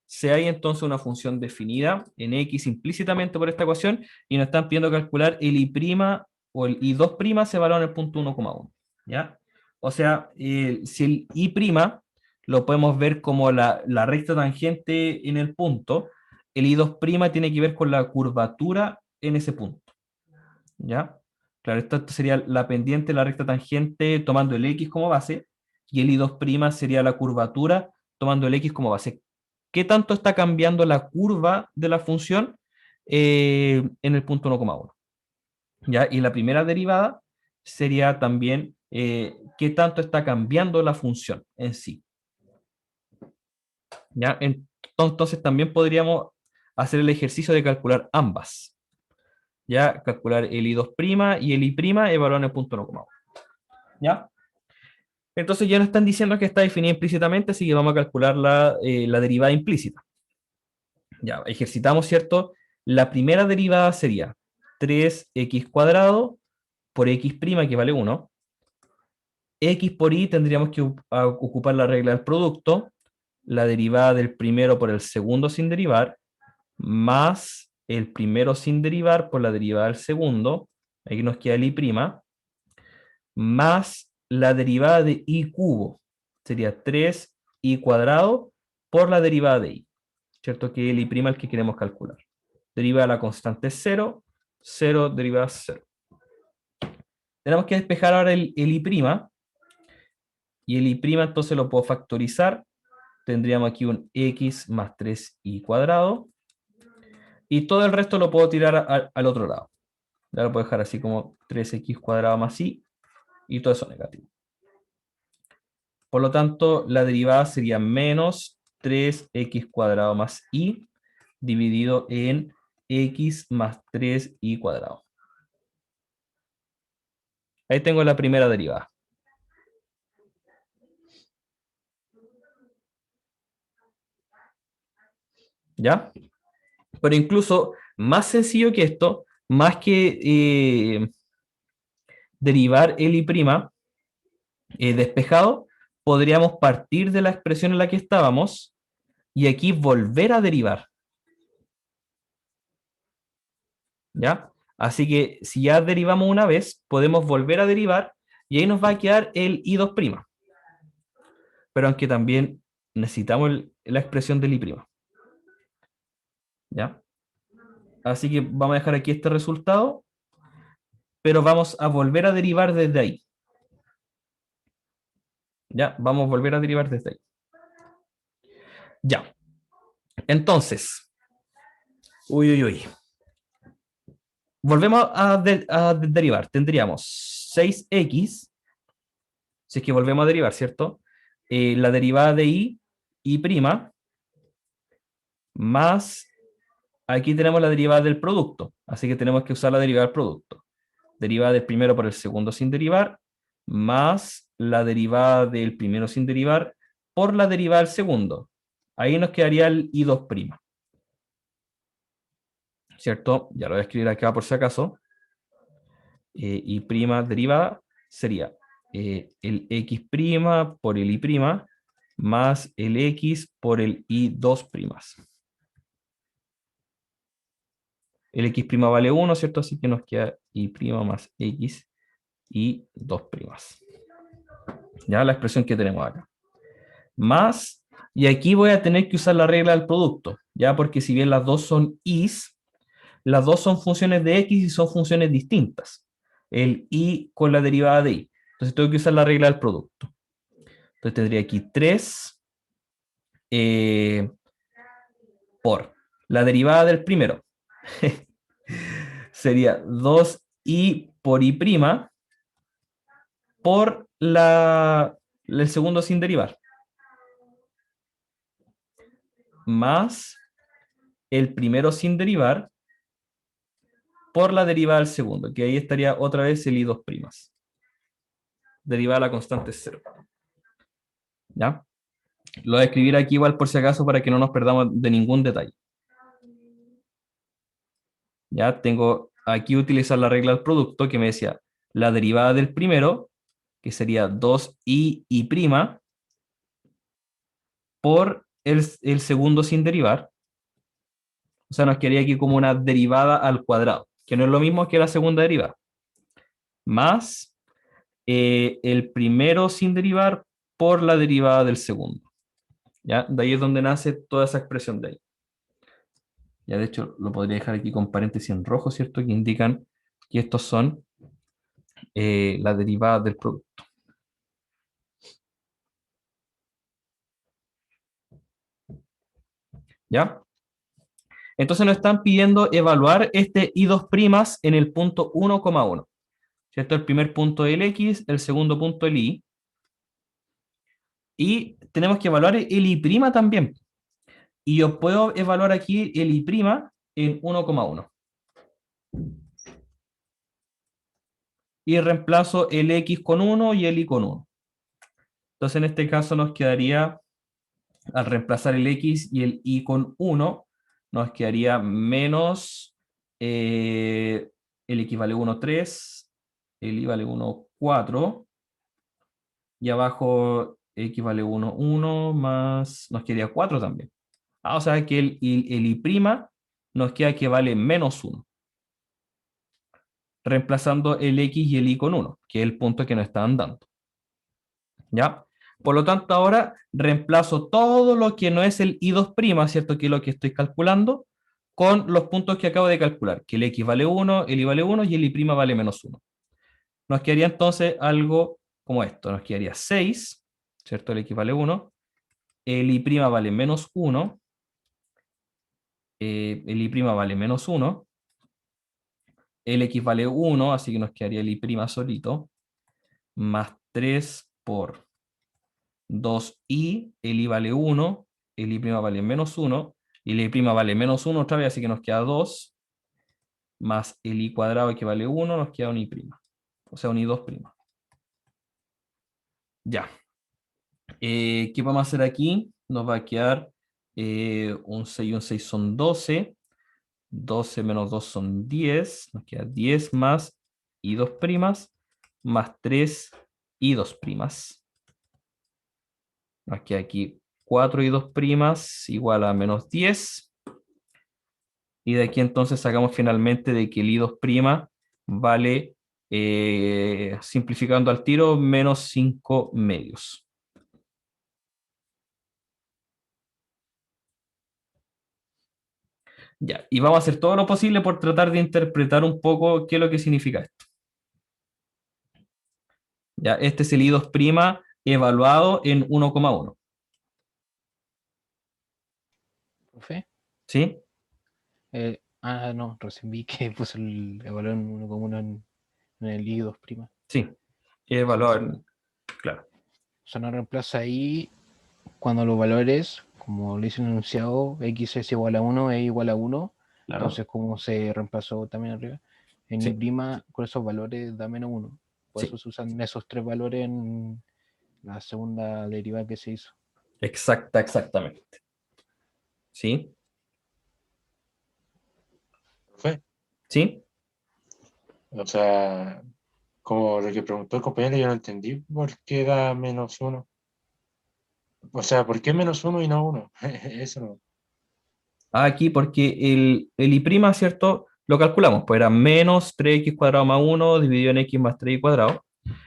Si hay entonces una función definida en x implícitamente por esta ecuación y nos están pidiendo calcular el i' o el i2' se evalúa en el punto 1,1. ¿Ya? O sea, si el i' lo podemos ver como la recta tangente en el punto, el i2' tiene que ver con la curvatura en ese punto. ¿Ya? Claro, esto sería la pendiente, la recta tangente tomando el x como base, y el i2' sería la curvatura tomando el x como base. ¿Qué tanto está cambiando la curva de la función en el punto 1,1? ¿Ya? Y la primera derivada sería también qué tanto está cambiando la función en sí. ¿Ya? Entonces también podríamos hacer el ejercicio de calcular ambas. ¿Ya? Calcular el i2' y el i' evaluar en el punto 1,1. ¿Ya? Entonces ya nos están diciendo que está definida implícitamente, así que vamos a calcular la derivada implícita. Ya, ejercitamos, ¿cierto? La primera derivada sería 3x cuadrado por x' que vale 1. X por y tendríamos que ocupar la regla del producto, la derivada del primero por el segundo sin derivar, más el primero sin derivar por la derivada del segundo, aquí nos queda el y', más la derivada de y cubo, sería 3y cuadrado por la derivada de y, ¿cierto? Que es el y' el que queremos calcular. Derivada de la constante es 0, 0, derivada 0. Tenemos que despejar ahora el y', y el y' entonces lo puedo factorizar. Tendríamos aquí un x más 3y cuadrado, y todo el resto lo puedo tirar al otro lado. Ya lo puedo dejar así como 3x cuadrado más y todo eso negativo. Por lo tanto, la derivada sería menos 3x cuadrado más y dividido en x más 3y cuadrado. Ahí tengo la primera derivada. ¿Ya? Pero incluso más sencillo que esto, más que derivar el y' despejado, podríamos partir de la expresión en la que estábamos y aquí volver a derivar. ¿Ya? Así que si ya derivamos una vez, podemos volver a derivar y ahí nos va a quedar el y2'. Pero aunque también necesitamos la expresión del y'. ¿Ya? Así que vamos a dejar aquí este resultado, pero vamos a volver a derivar desde ahí. ¿Ya? Vamos a volver a derivar desde ahí. Ya. Entonces, volvemos a derivar. Tendríamos 6x, si es que volvemos a derivar, ¿cierto? La derivada de y' más, aquí tenemos la derivada del producto, así que tenemos que usar la derivada del producto. Derivada del primero por el segundo sin derivar, más la derivada del primero sin derivar por la derivada del segundo. Ahí nos quedaría el y2'. ¿Cierto? Ya lo voy a escribir acá por si acaso. Y' derivada sería el x' por el y' más el x por el y2'. El x' vale 1, ¿cierto? Así que nos queda y' más x y 2'. Ya la expresión que tenemos acá. Más, y aquí voy a tener que usar la regla del producto, ya porque si bien las dos son i's, las dos son funciones de x y son funciones distintas. El y con la derivada de y. Entonces tengo que usar la regla del producto. Entonces tendría aquí 3 por la derivada del primero. Sería 2y por y' por el segundo sin derivar. Más el primero sin derivar por la derivada del segundo, que ahí estaría otra vez el y2'. Derivada de la constante es 0. ¿Ya? Lo voy a escribir aquí igual por si acaso para que no nos perdamos de ningún detalle. Ya tengo aquí utilizar la regla del producto que me decía la derivada del primero, que sería 2y por el segundo sin derivar. O sea, nos quedaría aquí como una derivada al cuadrado, que no es lo mismo que la segunda derivada. Más el primero sin derivar por la derivada del segundo. ¿Ya? De ahí es donde nace toda esa expresión de ahí. Ya de hecho lo podría dejar aquí con paréntesis en rojo, ¿cierto? Que indican que estos son las derivadas del producto. ¿Ya? Entonces nos están pidiendo evaluar este y2' en el punto 1,1. ¿Cierto? El primer punto del x, el segundo punto del y. Y tenemos que evaluar el y' también. Y yo puedo evaluar aquí el y' en 1,1. Y reemplazo el x con 1 y el y con 1. Entonces en este caso nos quedaría, al reemplazar el x y el y con 1, nos quedaría menos el X vale 1, 3, el Y vale 1, 4, y abajo X vale 1, 1, más, nos quedaría 4 también. O sea que el Y' nos queda que vale menos 1. Reemplazando el X y el Y con 1, que es el punto que nos estaban dando. ¿Ya? Por lo tanto, ahora reemplazo todo lo que no es el I2', ¿cierto? Que es lo que estoy calculando, con los puntos que acabo de calcular, que el X vale 1, el Y vale 1 y el Y' vale menos 1. Nos quedaría entonces algo como esto. Nos quedaría 6, ¿cierto? El X vale 1, el Y' vale menos 1, el Y' vale menos 1, el X vale 1, así que nos quedaría el Y' solito, más 3 por 2i, el I vale 1, el Y' vale menos 1, y el Y' vale menos 1 otra vez, así que nos queda 2, más el I cuadrado que vale 1, nos queda un Y', o sea un I2'. Ya. ¿Qué vamos a hacer aquí? Nos va a quedar un 6 y un 6 son 12, 12 menos 2 son 10, nos queda 10 más I2', más 3 I2'. Nos queda aquí 4 I2' igual a menos 10. Y de aquí entonces sacamos finalmente de que el I2' vale, simplificando al tiro, menos 5 medios. Ya, y vamos a hacer todo lo posible por tratar de interpretar un poco qué es lo que significa esto. Ya, este es el I2' evaluado en 1,1. ¿Profe? ¿Sí? No, recién vi que puso el valor en 1,1 en el I2'. Sí, evaluado en... Claro. O sea, no reemplaza ahí cuando los valores, como lo dice el enunciado, X es igual a 1, E igual a 1. Claro. Entonces, como se reemplazó también arriba, en Sí. Y' con esos valores da menos 1. Por Sí. eso se usan esos tres valores en la segunda derivada que se hizo. Exactamente. ¿Sí? Fue. ¿Sí? O sea, como lo que preguntó el compañero, yo no entendí por qué da menos 1. O sea, ¿por qué menos 1 y no 1? Eso no. Aquí porque el I', ¿cierto? Lo calculamos, pues era menos 3x cuadrado más 1 dividido en x más 3y cuadrado.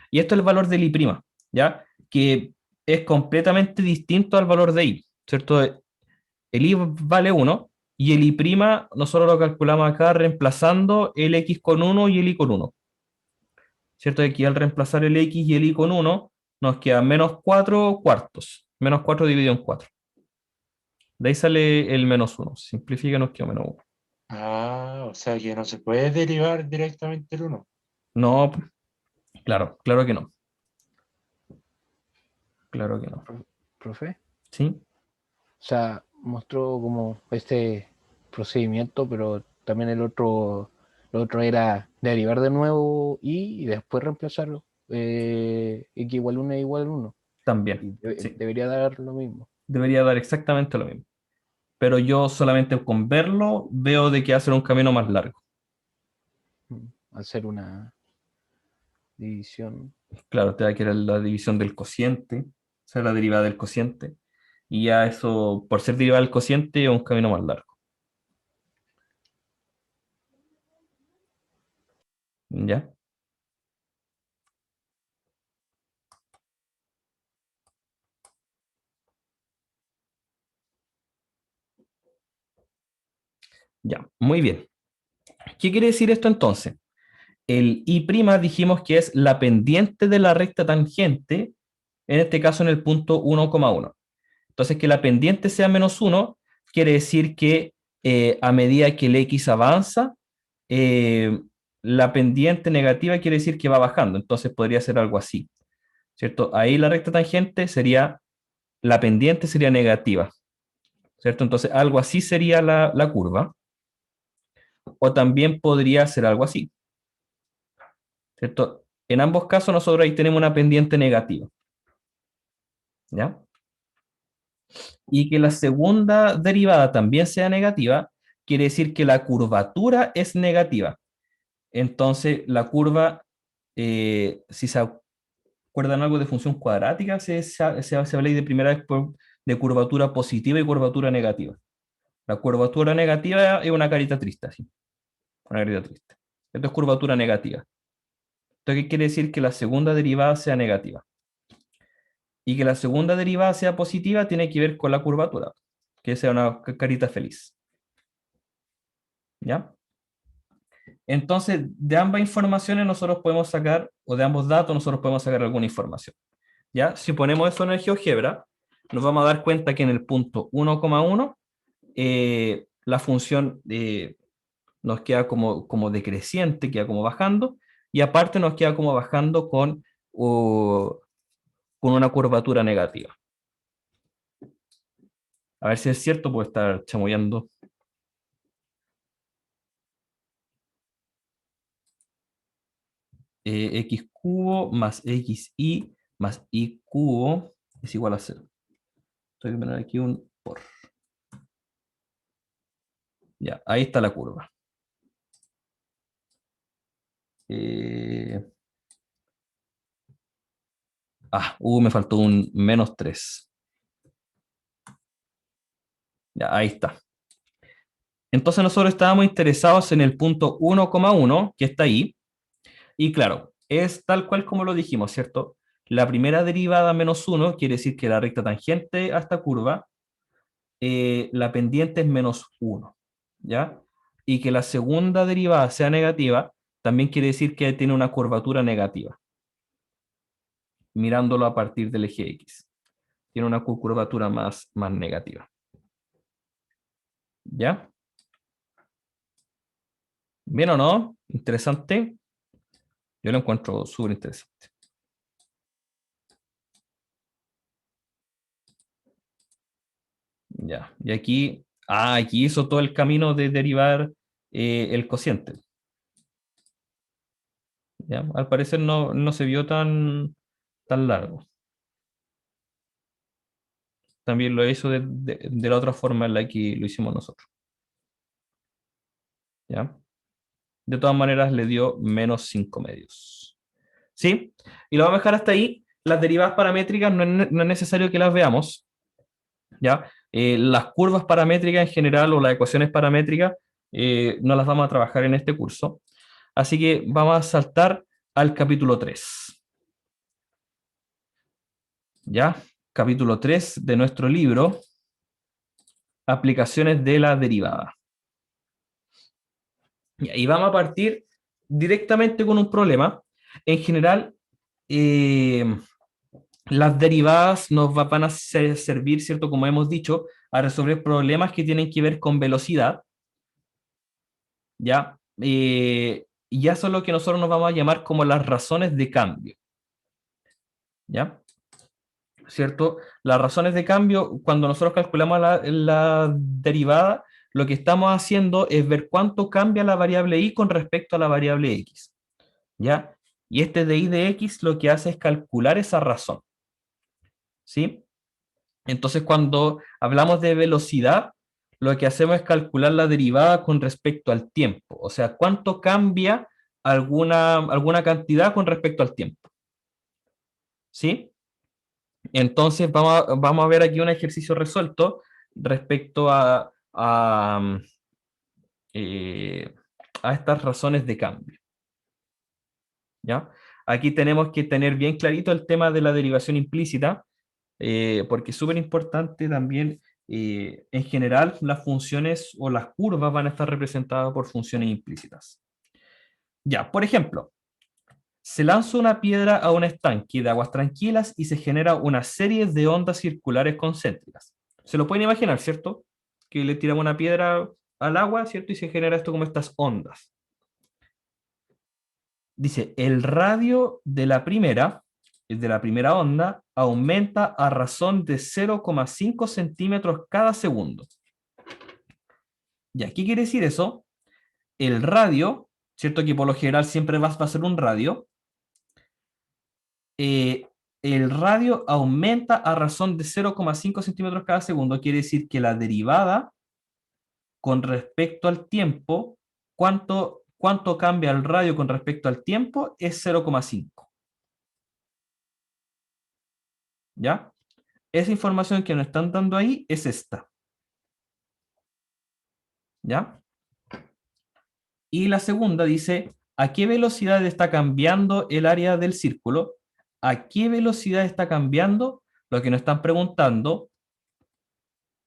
Y esto es el valor del I', ¿ya? Que es completamente distinto al valor de I, ¿cierto? El I vale 1 y el I' nosotros lo calculamos acá reemplazando el x con 1 y el y con 1. ¿Cierto? Aquí al reemplazar el x y el y con 1 nos queda menos 4 cuartos. Menos 4 dividido en 4. De ahí sale el menos 1. Simplifica, nos queda menos 1. O sea que no se puede derivar directamente el 1. No, claro que no. Claro que no. ¿Profe? ¿Sí? O sea, mostró como este procedimiento, pero también lo otro era derivar de nuevo y después reemplazarlo. X igual 1 igual 1. También. Sí. Debería dar lo mismo. Debería dar exactamente lo mismo. Pero yo solamente con verlo veo de que hacer un camino más largo. Hacer una división. Claro, te va a quedar la división del cociente, o sea, la derivada del cociente. Y ya eso, por ser derivada del cociente, es un camino más largo. ¿Ya? Ya, muy bien. ¿Qué quiere decir esto entonces? El I' dijimos que es la pendiente de la recta tangente, en este caso en el punto 1,1. Entonces, que la pendiente sea menos 1, quiere decir que a medida que el X avanza, la pendiente negativa quiere decir que va bajando. Entonces, podría ser algo así, ¿cierto? Ahí la recta tangente sería, la pendiente sería negativa, ¿cierto? Entonces, algo así sería la curva. O también podría ser algo así, ¿cierto? En ambos casos nosotros ahí tenemos una pendiente negativa, ¿ya? Y que la segunda derivada también sea negativa, quiere decir que la curvatura es negativa. Entonces, la curva, si se acuerdan algo de función cuadrática, se habla de primera vez de curvatura positiva y curvatura negativa. La curvatura negativa es una carita triste, así. Una carita triste. Esto es curvatura negativa. Entonces, ¿qué quiere decir? Que la segunda derivada sea negativa. Y que la segunda derivada sea positiva tiene que ver con la curvatura, que sea una carita feliz. ¿Ya? Entonces, de ambas informaciones nosotros podemos sacar, o de ambos datos nosotros podemos sacar alguna información. ¿Ya? Si ponemos eso en el GeoGebra, nos vamos a dar cuenta que en el punto 1,1 la función nos queda como decreciente, queda como bajando, y aparte nos queda como bajando con una curvatura negativa. A ver si es cierto, puede estar chamullando. X cubo más xy más y cubo es igual a 0. Estoy que poner aquí un por. Ya, ahí está la curva. Me faltó un menos 3. Ya, ahí está. Entonces nosotros estábamos interesados en el punto 1,1, que está ahí. Y claro, es tal cual como lo dijimos, ¿cierto? La primera derivada menos 1 quiere decir que la recta tangente a esta curva, la pendiente es menos 1, ¿ya? Y que la segunda derivada sea negativa, también quiere decir que tiene una curvatura negativa, mirándolo a partir del eje X. Tiene una curvatura más negativa. ¿Ya? ¿Bien o no? ¿Interesante? Yo lo encuentro súper interesante. Ya, y aquí hizo todo el camino de derivar el cociente. ¿Ya? Al parecer no se vio tan largo. También lo hizo de la otra forma en la que lo hicimos nosotros. ¿Ya? De todas maneras le dio menos 5 medios. ¿Sí? Y lo vamos a dejar hasta ahí. Las derivadas paramétricas no es necesario que las veamos. ¿Ya? Las curvas paramétricas en general o las ecuaciones paramétricas no las vamos a trabajar en este curso. Así que vamos a saltar al capítulo 3. ¿Ya? Capítulo 3 de nuestro libro, Aplicaciones de la derivada. Y vamos a partir directamente con un problema. En general, las derivadas nos van a servir, ¿cierto? Como hemos dicho, a resolver problemas que tienen que ver con velocidad. ¿Ya? Y eso es lo que nosotros nos vamos a llamar como las razones de cambio. ¿Ya? ¿Cierto? Las razones de cambio, cuando nosotros calculamos la derivada, lo que estamos haciendo es ver cuánto cambia la variable y con respecto a la variable x. ¿Ya? Y este de y de x lo que hace es calcular esa razón. ¿Sí? Entonces, cuando hablamos de velocidad, lo que hacemos es calcular la derivada con respecto al tiempo. O sea, cuánto cambia alguna cantidad con respecto al tiempo. ¿Sí? Entonces, vamos a ver aquí un ejercicio resuelto respecto a estas razones de cambio. ¿Ya? Aquí tenemos que tener bien clarito el tema de la derivación implícita, porque es súper importante también, en general, las funciones o las curvas van a estar representadas por funciones implícitas. Ya, por ejemplo, se lanza una piedra a un estanque de aguas tranquilas y se genera una serie de ondas circulares concéntricas. Se lo pueden imaginar, ¿cierto? Que le tiramos una piedra al agua, ¿cierto? Y se genera esto como estas ondas. Dice, el radio de la primera onda aumenta a razón de 0,5 centímetros cada segundo. ¿Ya qué quiere decir eso? El radio, ¿cierto? Que por lo general siempre va a ser un radio. El radio aumenta a razón de 0,5 centímetros cada segundo. Quiere decir que la derivada con respecto al tiempo, ¿cuánto cuánto cambia el radio con respecto al tiempo es 0,5. ¿Ya? Esa información que nos están dando ahí es esta. ¿Ya? Y la segunda dice, ¿a qué velocidad está cambiando el área del círculo? ¿A qué velocidad está cambiando? Lo que nos están preguntando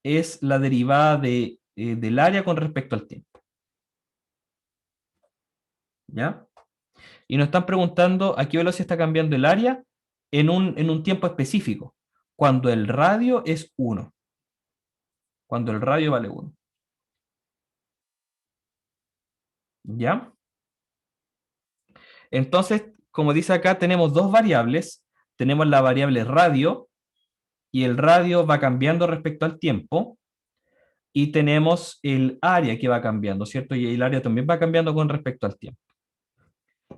es la derivada del área con respecto al tiempo. ¿Ya? Y nos están preguntando a qué velocidad está cambiando el área en un tiempo específico, cuando el radio es 1. Cuando el radio vale 1. ¿Ya? Entonces, como dice acá, tenemos dos variables. Tenemos la variable radio, y el radio va cambiando respecto al tiempo. Y tenemos el área que va cambiando, ¿cierto? Y el área también va cambiando con respecto al tiempo.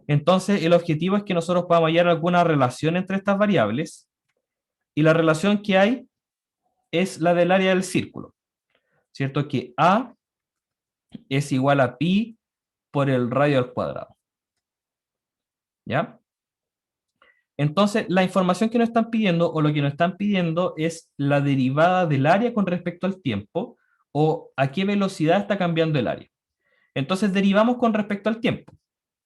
Entonces, el objetivo es que nosotros podamos hallar alguna relación entre estas variables. Y la relación que hay es la del área del círculo, ¿cierto? Que A es igual a pi por el radio al cuadrado. ¿Ya? Entonces, la información que nos están pidiendo, o lo que nos están pidiendo, es la derivada del área con respecto al tiempo, o a qué velocidad está cambiando el área. Entonces, derivamos con respecto al tiempo.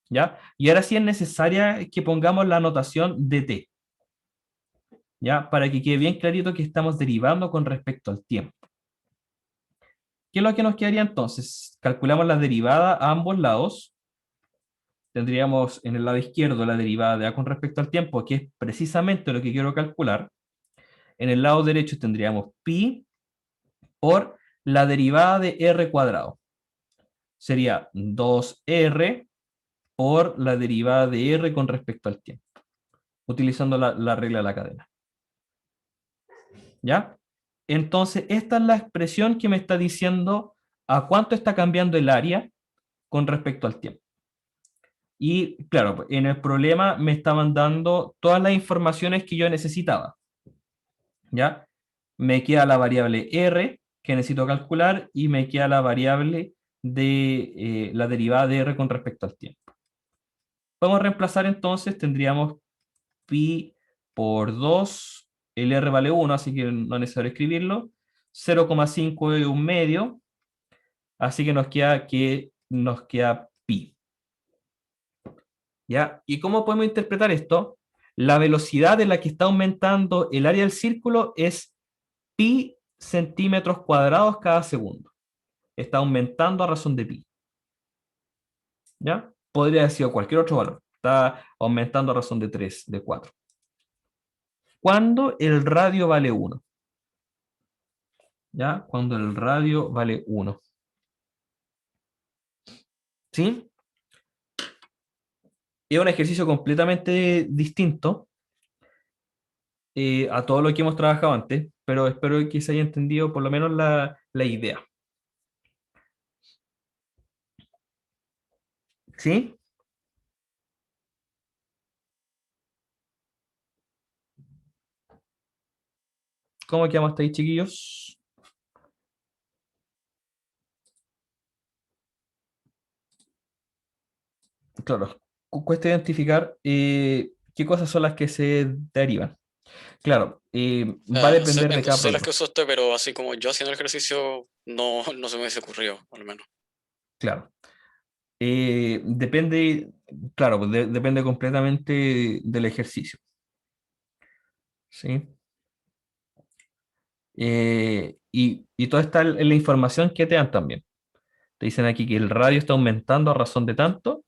¿Ya? Y ahora sí es necesaria que pongamos la notación de t. ¿Ya? Para que quede bien clarito que estamos derivando con respecto al tiempo. ¿Qué es lo que nos quedaría entonces? Calculamos la derivada a ambos lados. Tendríamos en el lado izquierdo la derivada de a con respecto al tiempo, que es precisamente lo que quiero calcular. En el lado derecho tendríamos pi por la derivada de r cuadrado. Sería 2r por la derivada de r con respecto al tiempo, utilizando la regla de la cadena. ¿Ya? Entonces, esta es la expresión que me está diciendo a cuánto está cambiando el área con respecto al tiempo. Y claro, en el problema me estaban dando todas las informaciones que yo necesitaba. ¿Ya? Me queda la variable r que necesito calcular y me queda la variable de la derivada de r con respecto al tiempo. Podemos reemplazar entonces, tendríamos pi por 2, el r vale 1, así que no es necesario escribirlo. 0,5 es un medio, así que nos queda pi. ¿Ya? ¿Y cómo podemos interpretar esto? La velocidad en la que está aumentando el área del círculo es pi centímetros cuadrados cada segundo. Está aumentando a razón de pi. ¿Ya? Podría haber sido cualquier otro valor. Está aumentando a razón de 3, de 4. Cuando el radio vale 1. ¿Ya? Cuando el radio vale 1. ¿Sí? Es un ejercicio completamente distinto a todo lo que hemos trabajado antes, pero espero que se haya entendido por lo menos la idea. ¿Sí? ¿Cómo quedamos hasta ahí, chiquillos? Claro, cuesta identificar qué cosas son las que se derivan. Claro, va a depender de cada Entonces las proyecto. que usó usted, pero así como yo haciendo el ejercicio, no se me hubiese ocurrido, al menos. Claro. Depende, claro, pues depende completamente del ejercicio. ¿Sí? Y toda esta es la información que te dan también. Te dicen aquí que el radio está aumentando a razón de tanto.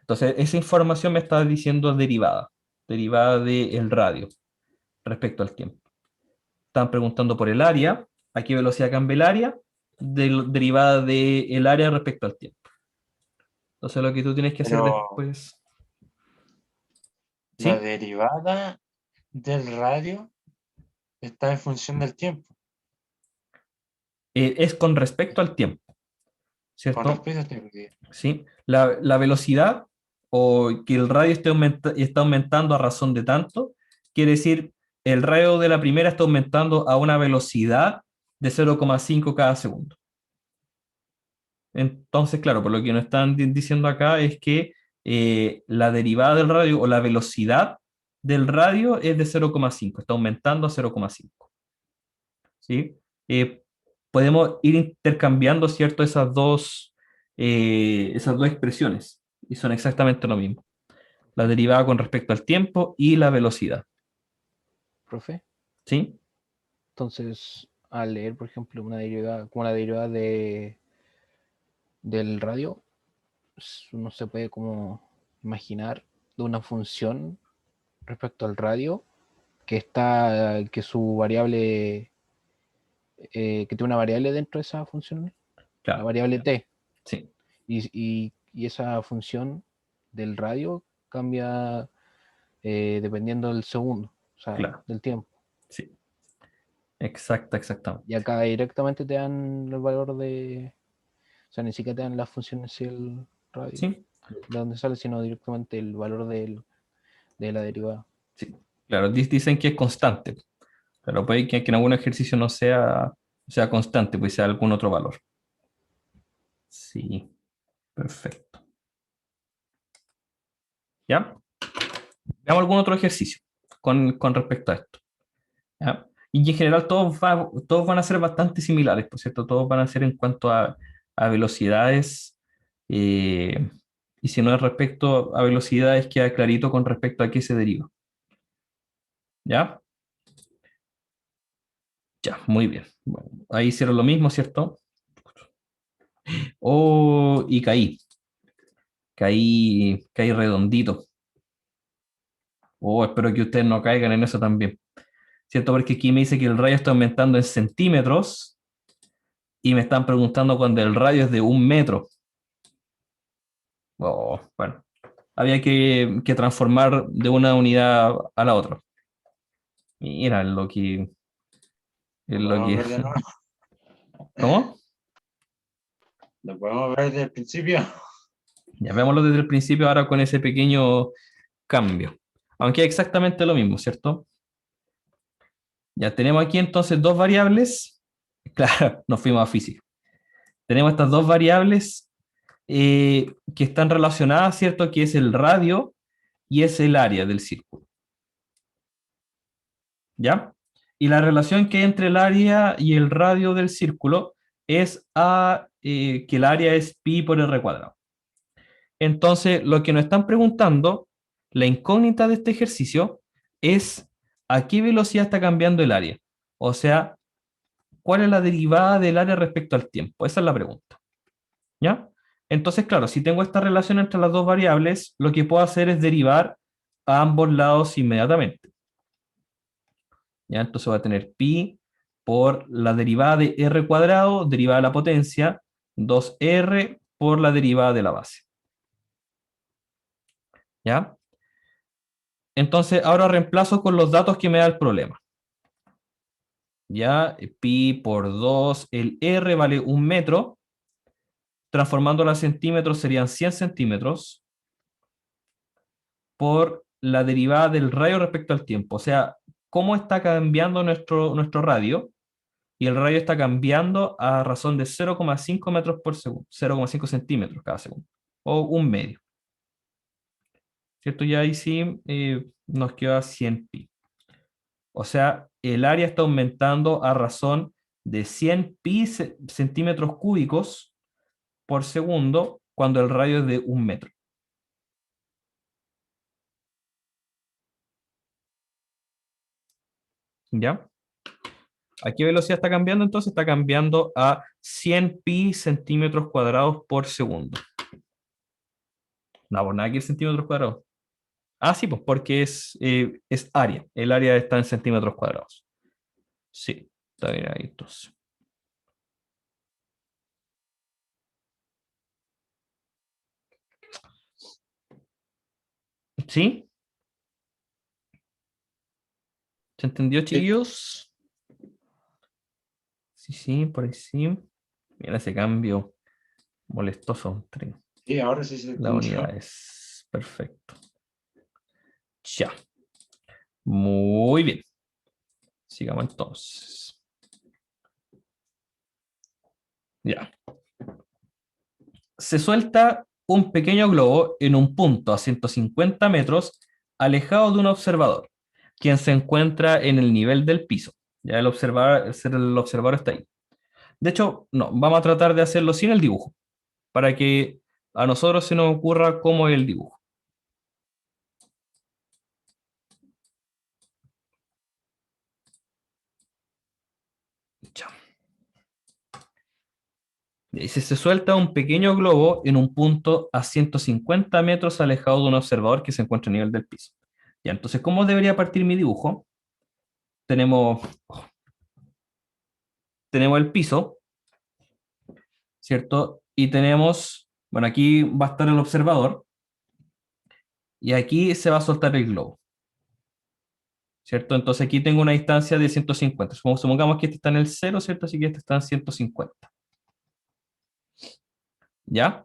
Entonces, esa información me está diciendo derivada del radio respecto al tiempo. Están preguntando por el área, a qué velocidad cambia el área, derivada del área respecto al tiempo. Entonces, lo que tú tienes que hacer después... ¿Sí? La derivada del radio está en función del tiempo. Es con respecto al tiempo, ¿cierto? Con respecto al tiempo. ¿Sí? La velocidad o que el radio está aumentando a razón de tanto, quiere decir el radio de la primera está aumentando a una velocidad de 0,5 cada segundo. Entonces, claro, por lo que nos están diciendo acá es que la derivada del radio o la velocidad del radio es de 0,5, está aumentando a 0,5. ¿Sí? Podemos ir intercambiando, ¿cierto? Esas dos expresiones, y son exactamente lo mismo. La derivada con respecto al tiempo y la velocidad. Profe. ¿Sí? Entonces, al leer, por ejemplo, una derivada, como la derivada del radio, uno se puede como imaginar de una función respecto al radio que su variable, que tiene una variable dentro de esa función, la Claro. variable t, Sí. y esa función del radio cambia dependiendo del segundo, o sea, Claro. del tiempo. Sí. Exactamente. Y acá directamente te dan el valor de, o sea, ni siquiera te dan las funciones y el radio, Sí. de dónde sale, sino directamente el valor de la derivada. Sí. Claro, dicen que es constante, pero puede que en algún ejercicio no sea constante, pues sea algún otro valor. Sí, perfecto. ¿Ya? Veamos algún otro ejercicio con respecto a esto. ¿Ya? Y en general todos van a ser bastante similares, por cierto, todos van a ser en cuanto a velocidades, y si no es respecto a velocidades, queda clarito con respecto a qué se deriva. ¿Ya? Ya, muy bien. Bueno, ahí hicieron lo mismo, ¿cierto? Oh, y caí redondito. Oh, espero que ustedes no caigan en eso también. ¿Cierto? Porque aquí me dice que el radio está aumentando en centímetros y me están preguntando cuando el radio es de 1 metro. Oh, bueno, había que transformar de una unidad a la otra. Mira lo que... Lo podemos ver de nuevo. ¿Cómo? Lo podemos ver desde el principio. Ya veámoslo desde el principio ahora con ese pequeño cambio. Aunque es exactamente lo mismo, ¿cierto? Ya tenemos aquí entonces dos variables. Claro, nos fuimos a física. Tenemos estas dos variables que están relacionadas, ¿cierto? Que es el radio y es el área del círculo. ¿Ya? Y la relación que hay entre el área y el radio del círculo es que el área es pi por r cuadrado. Entonces, lo que nos están preguntando, la incógnita de este ejercicio, es a qué velocidad está cambiando el área. O sea, ¿cuál es la derivada del área respecto al tiempo? Esa es la pregunta. ¿Ya? Entonces, claro, si tengo esta relación entre las dos variables, lo que puedo hacer es derivar a ambos lados inmediatamente. ¿Ya? Entonces voy a tener pi por la derivada de r cuadrado, derivada de la potencia, 2r por la derivada de la base. ¿Ya? Entonces, ahora reemplazo con los datos que me da el problema. ¿Ya? Pi por 2, el r vale 1 metro. Transformándolo a centímetros serían 100 centímetros por la derivada del radio respecto al tiempo. O sea, cómo está cambiando nuestro radio. Y el radio está cambiando a razón de 0,5 metros por segundo, 0,5 centímetros cada segundo, o 1 medio. ¿Cierto? Y ahí sí nos queda 100 pi. O sea, el área está aumentando a razón de 100 pi centímetros cúbicos por segundo cuando el radio es de 1 metro. ¿Ya? ¿A qué velocidad está cambiando? Entonces está cambiando a 100 pi centímetros cuadrados por segundo. No, por nada que centímetros cuadrados. Ah, sí, pues porque es área. El área está en centímetros cuadrados. Sí, está bien ahí entonces. ¿Sí? ¿Se entendió, chiquillos? Sí, por ahí sí. Mira ese cambio molestoso entre Sí, ahora sí se las entendió. unidades. Perfecto. Ya. Muy bien. Sigamos entonces. Ya. se suelta un pequeño globo en un punto a 150 metros alejado de un observador, quien se encuentra en el nivel del piso. Ya el observador está ahí. De hecho, no, vamos a tratar de hacerlo sin el dibujo, para que a nosotros se nos ocurra cómo es el dibujo. Ya. Dice, se suelta un pequeño globo en un punto a 150 metros alejado de un observador que se encuentra a nivel del piso. Ya, entonces, ¿cómo debería partir mi dibujo? Tenemos el piso, ¿cierto? Y tenemos, bueno, aquí va a estar el observador, y aquí se va a soltar el globo, ¿cierto? Entonces aquí tengo una distancia de 150. Supongamos que este está en el 0, ¿cierto? Así que este está en 150. ¿Ya?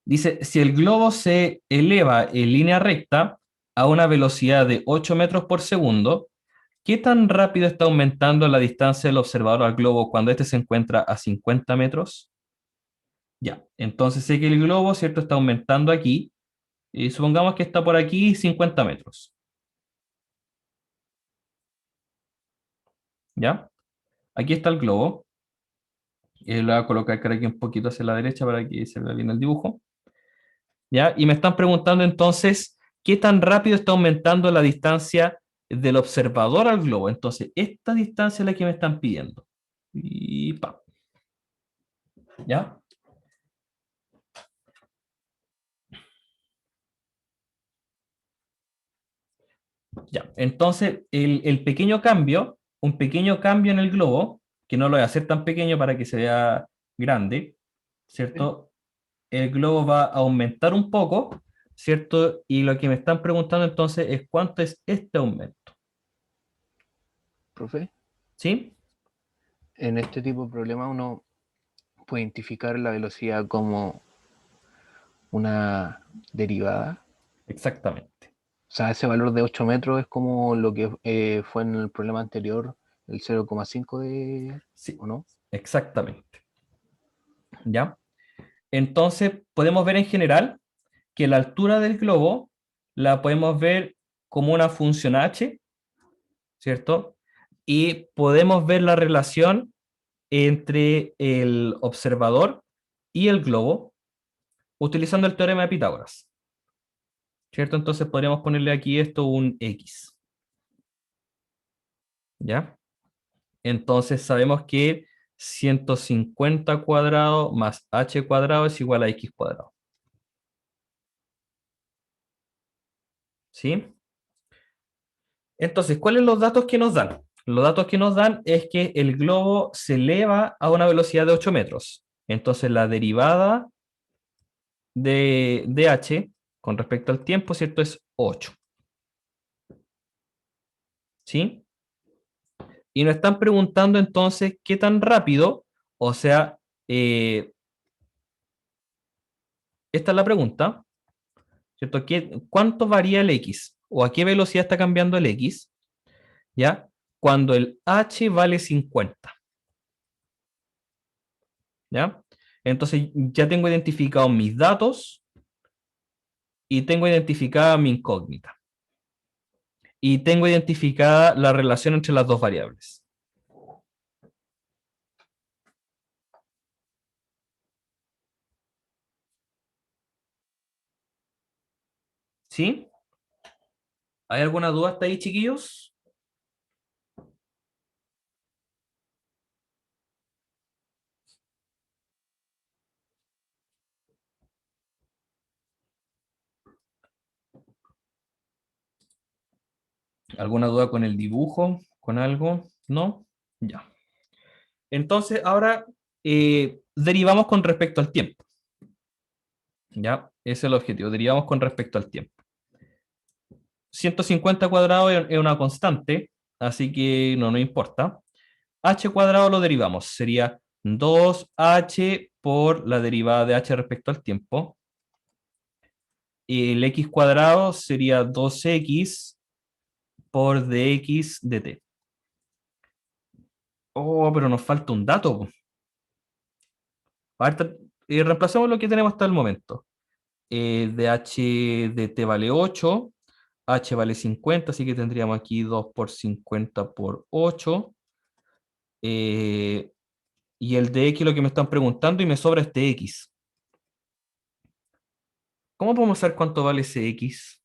Dice, si el globo se eleva en línea recta a una velocidad de 8 metros por segundo, ¿qué tan rápido está aumentando la distancia del observador al globo cuando este se encuentra a 50 metros? Ya, entonces sé que el globo, ¿cierto? Está aumentando aquí, y supongamos que está por aquí 50 metros. ¿Ya? Aquí está el globo. Lo voy a colocar aquí un poquito hacia la derecha para que se vea bien el dibujo. ¿Ya? Y me están preguntando entonces, ¿qué tan rápido está aumentando la distancia del observador al globo? Entonces, esta distancia es la que me están pidiendo. Y pa. ¿Ya? Ya. Entonces, el pequeño cambio, un pequeño cambio en el globo, que no lo voy a hacer tan pequeño para que se vea grande, ¿cierto? El globo va a aumentar un poco, ¿cierto? Y lo que me están preguntando entonces es cuánto es este aumento. Profe, ¿Sí? en este tipo de problemas uno puede identificar la velocidad como una derivada. Exactamente. O sea, ese valor de 8 metros es como lo que fue en el problema anterior, el 0,5 de... Sí, ¿o no? exactamente. ¿Ya? Entonces, podemos ver en general que la altura del globo la podemos ver como una función h, ¿cierto? Y podemos ver la relación entre el observador y el globo utilizando el teorema de Pitágoras, ¿cierto? Entonces podríamos ponerle aquí esto un x, ¿ya? Entonces sabemos que 150 cuadrado más h cuadrado es igual a x cuadrado. ¿Sí? Entonces, ¿cuáles son los datos que nos dan? Los datos que nos dan es que el globo se eleva a una velocidad de 8 metros. Entonces, la derivada de h con respecto al tiempo, ¿cierto? Es 8. ¿Sí? Y nos están preguntando entonces qué tan rápido, o sea, esta es la pregunta, ¿cierto? ¿Cuánto varía el x? ¿O a qué velocidad está cambiando el x? ¿Ya? Cuando el h vale 50. ¿Ya? Entonces ya tengo identificados mis datos y tengo identificada mi incógnita. Y tengo identificada la relación entre las dos variables. ¿Sí? ¿Hay alguna duda hasta ahí, chiquillos? ¿Alguna duda con el dibujo? ¿Con algo? ¿No? Ya. Entonces, ahora derivamos con respecto al tiempo. ¿Ya? Ese es el objetivo. Derivamos con respecto al tiempo. 150 cuadrado es una constante, así que no nos importa. H cuadrado lo derivamos. Sería 2h por la derivada de h respecto al tiempo. Y el x cuadrado sería 2x por dx dt. Oh, pero nos falta un dato. A ver, y reemplacemos lo que tenemos hasta el momento. De h de t vale 8, h vale 50, así que tendríamos aquí 2 por 50 por 8. Y el de x lo que me están preguntando y me sobra este x. ¿Cómo podemos saber cuánto vale ese x?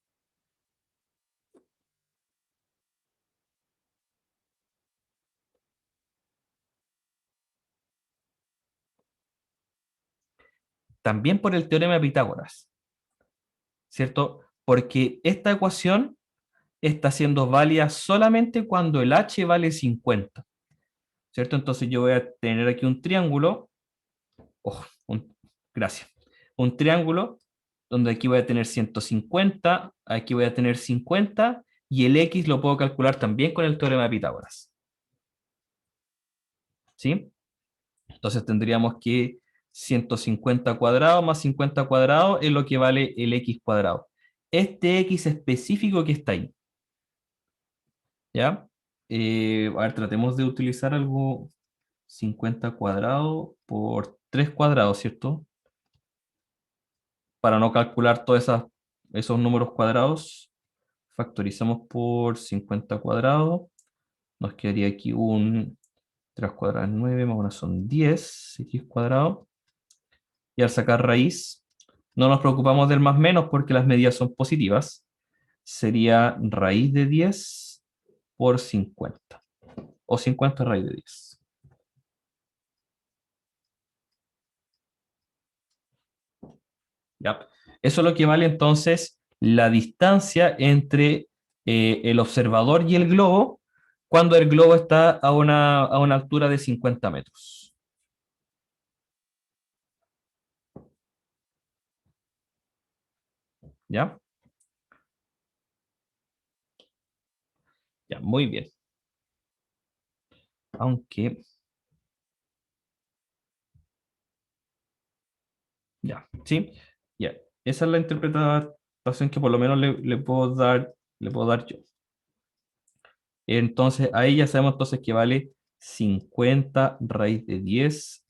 También por el teorema de Pitágoras, ¿cierto? Porque esta ecuación está siendo válida solamente cuando el h vale 50, ¿cierto? Entonces yo voy a tener aquí un triángulo, gracias, un triángulo donde aquí voy a tener 150, aquí voy a tener 50, y el x lo puedo calcular también con el teorema de Pitágoras, ¿sí? Entonces tendríamos que 150 cuadrado más 50 cuadrado es lo que vale el x cuadrado. Este x específico que está ahí, ¿ya? A ver, tratemos de utilizar algo 50 cuadrado por 3 cuadrados, ¿cierto? Para no calcular todos esos números cuadrados, factorizamos por 50 cuadrados. Nos quedaría aquí un 3 cuadrados 9, más 1 son 10, x cuadrado. Y al sacar raíz, no nos preocupamos del más menos porque las medidas son positivas. Sería raíz de 10 por 50. O 50 raíz de 10. ¿Ya? Eso es lo que vale entonces la distancia entre el observador y el globo cuando el globo está a una altura de 50 metros. ¿Ya? Ya, muy bien. Aunque... Ya, ¿sí? Ya. Esa es la interpretación que por lo menos le puedo dar yo. Entonces, ahí ya sabemos entonces que vale 50 raíz de 10.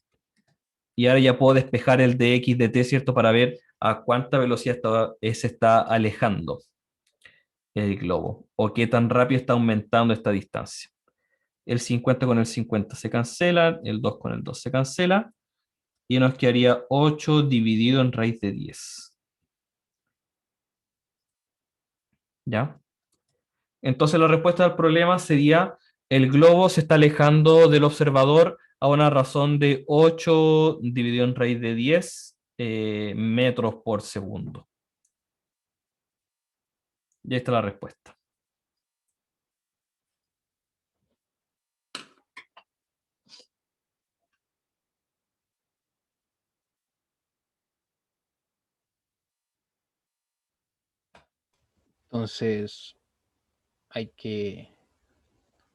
Y ahora ya puedo despejar el de x de t, ¿cierto? Para ver a cuánta velocidad se está alejando el globo. O qué tan rápido está aumentando esta distancia. El 50 con el 50 se cancela. El 2 con el 2 se cancela. Y nos quedaría 8 dividido en raíz de 10. ¿Ya? Entonces la respuesta al problema sería: el globo se está alejando del observador a una razón de 8 dividido en raíz de 10 metros por segundo. Y ahí está la respuesta. Entonces hay que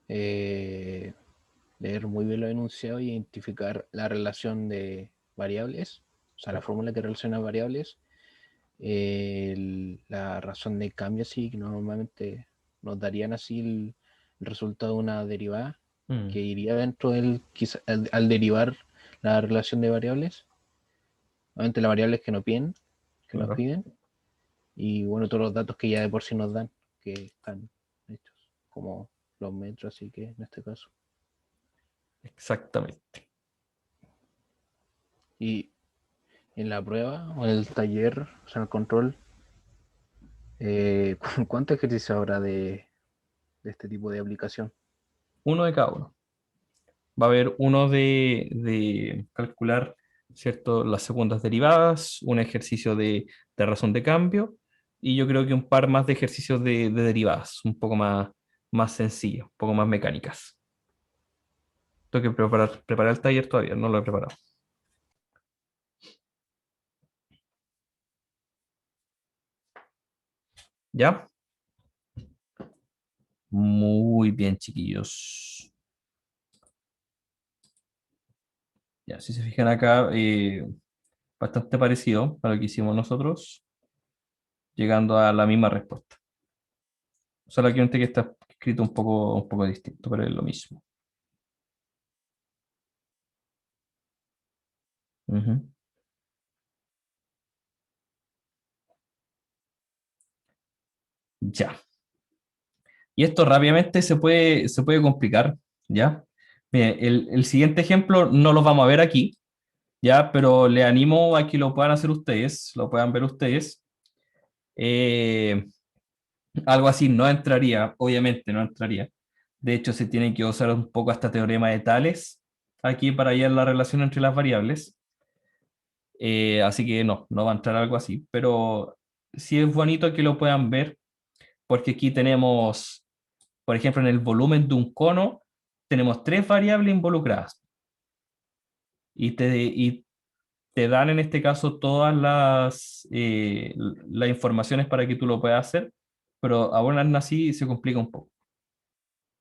leer muy bien los enunciados y identificar la relación de variables, o sea, la fórmula que relaciona variables, la razón de cambio, así que normalmente nos darían así el resultado de una derivada que iría dentro del, quizá, al derivar la relación de variables, obviamente las variables que nos piden, Claro. y bueno, todos los datos que ya de por sí nos dan, que están hechos, como los metros, así que en este caso. Exactamente. Y en la prueba o en el taller, o sea, en el control, ¿cuántos ejercicios habrá de este tipo de aplicación? Uno de cada uno. Va a haber uno de calcular, ¿cierto?, las segundas derivadas, un ejercicio de razón de cambio, y yo creo que un par más de ejercicios de derivadas, un poco más sencillos, un poco más mecánicas. Tengo que preparar el taller todavía, no lo he preparado. ¿Ya? Muy bien, chiquillos. Ya, si se fijan acá, bastante parecido a lo que hicimos nosotros, llegando a la misma respuesta. Solamente que está escrito un poco distinto, pero es lo mismo. Ujú. Ya. Y esto rápidamente se puede complicar, ¿ya? Bien, el siguiente ejemplo no lo vamos a ver aquí, ¿ya? Pero le animo a que lo puedan hacer ustedes, lo puedan ver ustedes. Algo así no entraría, obviamente no entraría. De hecho, se tiene que usar un poco hasta teorema de Tales aquí para hallar la relación entre las variables. Así que no va a entrar algo así, pero sí es bonito que lo puedan ver, porque aquí tenemos, por ejemplo, en el volumen de un cono, tenemos 3 variables involucradas. Y te dan en este caso todas las informaciones para que tú lo puedas hacer, pero aún así se complica un poco.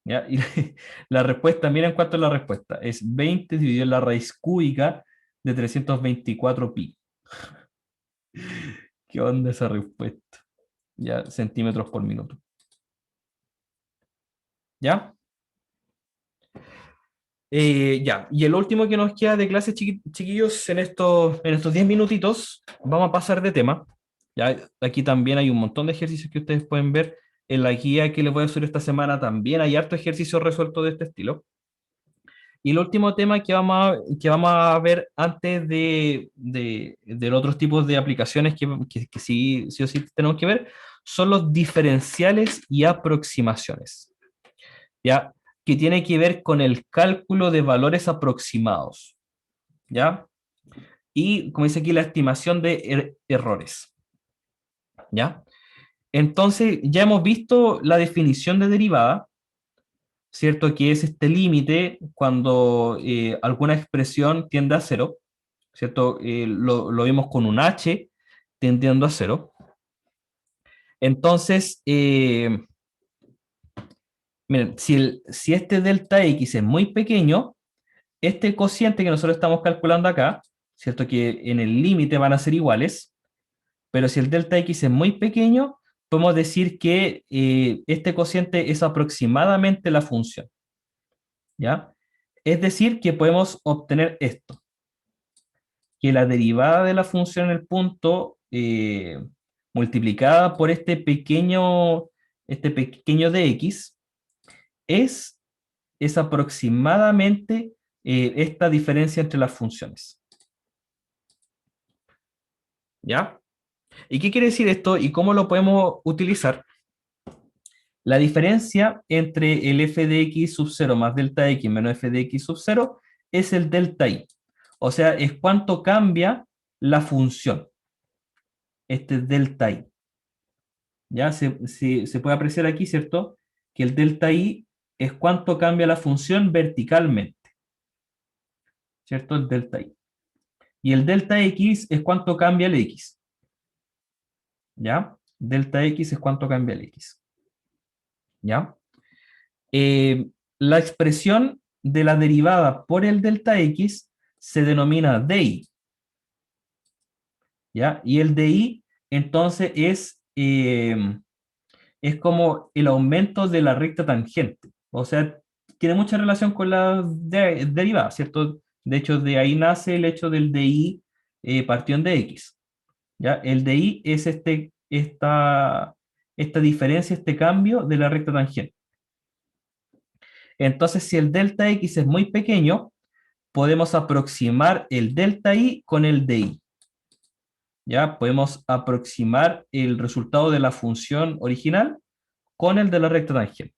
¿Ya? Y la respuesta, miren cuánto es la respuesta, es 20 dividido en la raíz cúbica de 324 pi. ¿Qué onda esa respuesta? Ya, centímetros por minuto. ¿Ya? Ya, y el último que nos queda de clase, chiquillos, en estos 10 minutitos, vamos a pasar de tema. Ya, aquí también hay un montón de ejercicios que ustedes pueden ver. En la guía que les voy a subir esta semana también hay harto ejercicio resuelto de este estilo. Y el último tema que vamos a ver antes de los otros tipos de aplicaciones que sí o sí tenemos que ver, son los diferenciales y aproximaciones. ¿Ya? Que tiene que ver con el cálculo de valores aproximados, ¿ya? Y, como dice aquí, la estimación de errores, ¿ya? Entonces, ya hemos visto la definición de derivada, ¿cierto? Que es este límite cuando alguna expresión tiende a cero, ¿cierto? Lo vimos con un h tendiendo a cero. Entonces, miren, si este delta x es muy pequeño, este cociente que nosotros estamos calculando acá, ¿cierto? Que en el límite van a ser iguales, pero si el delta x es muy pequeño, podemos decir que este cociente es aproximadamente la función, ¿ya? Es decir, que podemos obtener esto, que la derivada de la función en el punto multiplicada por este pequeño de x es aproximadamente esta diferencia entre las funciones. ¿Ya? ¿Y qué quiere decir esto y cómo lo podemos utilizar? La diferencia entre el f de x sub 0 más delta x menos f de x sub 0 es el delta i. O sea, es cuánto cambia la función. Este delta i. ¿Ya? Se puede apreciar aquí, ¿cierto? Que el delta i es cuánto cambia la función verticalmente. ¿Cierto? El delta i. Y el delta x es cuánto cambia el x. ¿Ya? Delta x es cuánto cambia el x. ¿Ya? La expresión de la derivada por el delta x se denomina DI. ¿Ya? Y el DI, entonces, es como el aumento de la recta tangente. O sea, tiene mucha relación con la derivada, ¿cierto? De hecho, de ahí nace el hecho del DI partición de x. ¿Ya? El DI es esta diferencia, este cambio de la recta tangente. Entonces, si el delta x es muy pequeño, podemos aproximar el delta i con el DI. ¿Ya? Podemos aproximar el resultado de la función original con el de la recta tangente.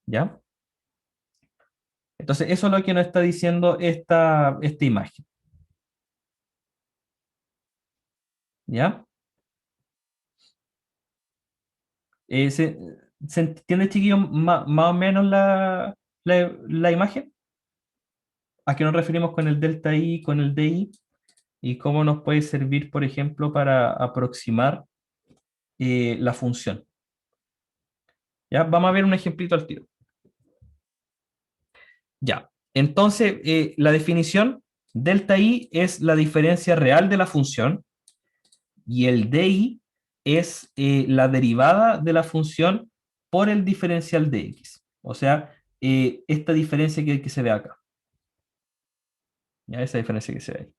¿Ya? Entonces, eso es lo que nos está diciendo esta imagen. ¿Ya? ¿Se entiende, chiquillo, más o menos la imagen? ¿A qué nos referimos con el delta i, con el DI? ¿Y cómo nos puede servir, por ejemplo, para aproximar la función? ¿Ya? Vamos a ver un ejemplito al tiro. Ya. Entonces, la definición, delta i es la diferencia real de la función y el di es la derivada de la función por el diferencial de x. O sea, esta diferencia que se ve acá. ¿Ya? Esa diferencia que se ve ahí.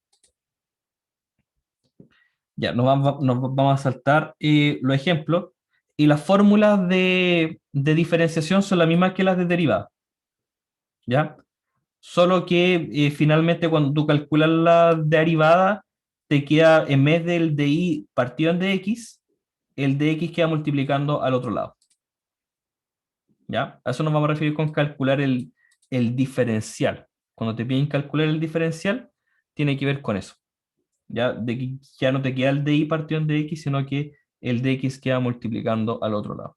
Ya, nos vamos a saltar los ejemplos. y las fórmulas de diferenciación son las mismas que las de derivada, ¿ya? Solo que finalmente cuando tú calculas la derivada, te queda, en vez del DI partido en DX, el DX queda multiplicando al otro lado. ¿Ya? A eso nos vamos a referir con calcular el diferencial. Cuando te piden calcular el diferencial, tiene que ver con eso. ¿Ya? De que ya no te queda el DI partido en DX, sino que el DX queda multiplicando al otro lado.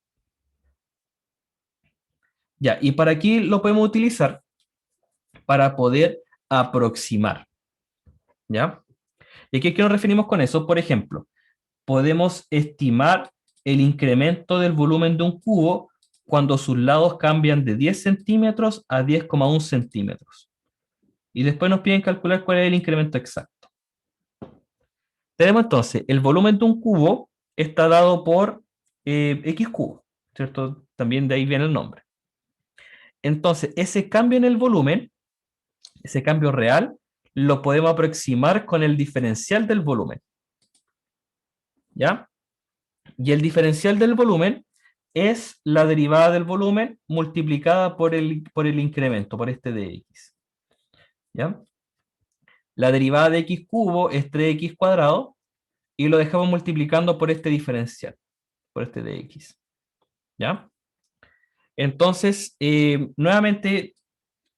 Ya, y para aquí lo podemos utilizar para poder aproximar. ¿Ya? ¿Y aquí a qué nos referimos con eso? Por ejemplo, podemos estimar el incremento del volumen de un cubo cuando sus lados cambian de 10 centímetros a 10,1 centímetros. Y después nos piden calcular cuál es el incremento exacto. Tenemos entonces, el volumen de un cubo está dado por X cubo, ¿cierto? También de ahí viene el nombre. Entonces, ese cambio en el volumen, ese cambio real, lo podemos aproximar con el diferencial del volumen. ¿Ya? Y el diferencial del volumen es la derivada del volumen multiplicada por el incremento, por este de x. ¿Ya? La derivada de x cubo es 3x cuadrado y lo dejamos multiplicando por este diferencial, por este de x. ¿Ya? Entonces, nuevamente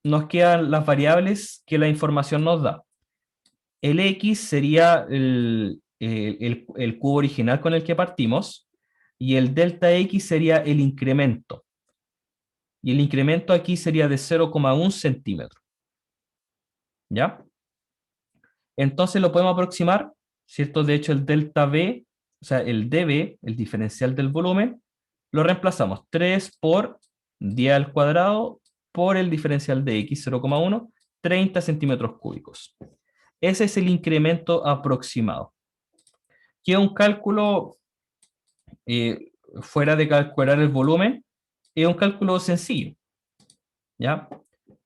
nos quedan las variables que la información nos da. El x sería el cubo original con el que partimos, y el delta x sería el incremento. Y el incremento aquí sería de 0,1 centímetro. ¿Ya? Entonces lo podemos aproximar, ¿cierto? De hecho, el delta v, o sea, el dv, el diferencial del volumen, lo reemplazamos 3 por 10 al cuadrado por el diferencial de x, 0,1, 30 centímetros cúbicos. Ese es el incremento aproximado. Que un cálculo, fuera de calcular el volumen, es un cálculo sencillo. ¿Ya?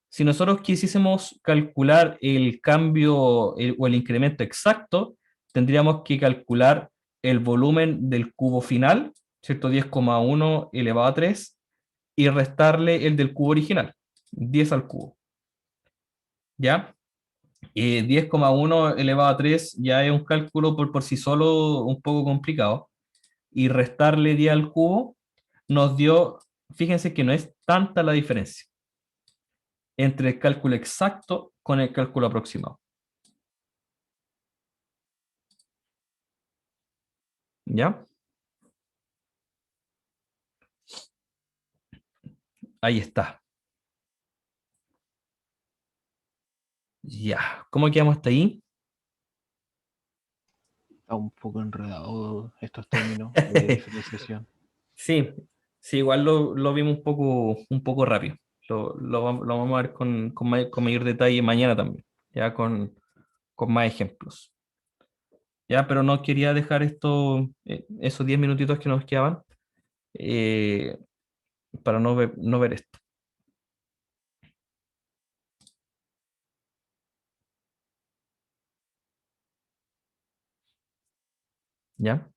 Si nosotros quisiésemos calcular el cambio o el incremento exacto, tendríamos que calcular el volumen del cubo final, ¿cierto? 10,1 elevado a 3, y restarle el del cubo original, 10 al cubo. ¿Ya? 10,1 elevado a 3 ya es un cálculo por sí solo un poco complicado, y restarle 10 al cubo nos dio, fíjense que no es tanta la diferencia entre el cálculo exacto con el cálculo aproximado. ¿Ya? Ahí está. Ya. ¿Cómo quedamos hasta ahí? Está un poco enredado estos términos de diferenciación. Sí, sí, igual lo vimos un poco rápido. Lo vamos a ver con mayor detalle mañana también, ya con más ejemplos. Ya, pero no quería dejar esos 10 minutitos que nos quedaban para no ver esto. ¿Ya?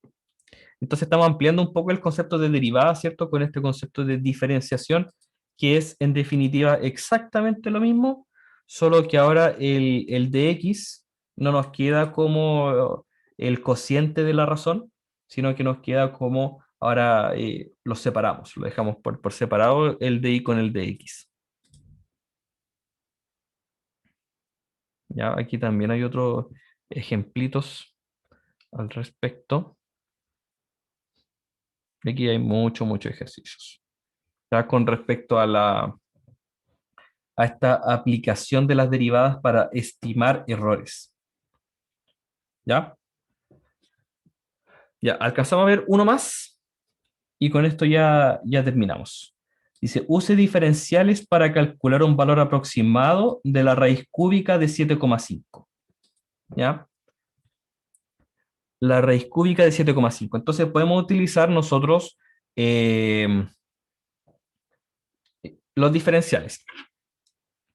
Entonces estamos ampliando un poco el concepto de derivada, ¿cierto? Con este concepto de diferenciación, que es en definitiva exactamente lo mismo, solo que ahora el de x no nos queda como el cociente de la razón, sino que nos queda como ahora los separamos, lo dejamos por separado el de y con el de x. Ya, aquí también hay otros ejemplitos al respecto. Aquí hay muchos ejercicios. Ya, con respecto a esta aplicación de las derivadas para estimar errores. ¿Ya? Ya, alcanzamos a ver uno más y con esto ya terminamos. Dice, use diferenciales para calcular un valor aproximado de la raíz cúbica de 7,5. ¿Ya? La raíz cúbica de 7,5. Entonces podemos utilizar nosotros los diferenciales.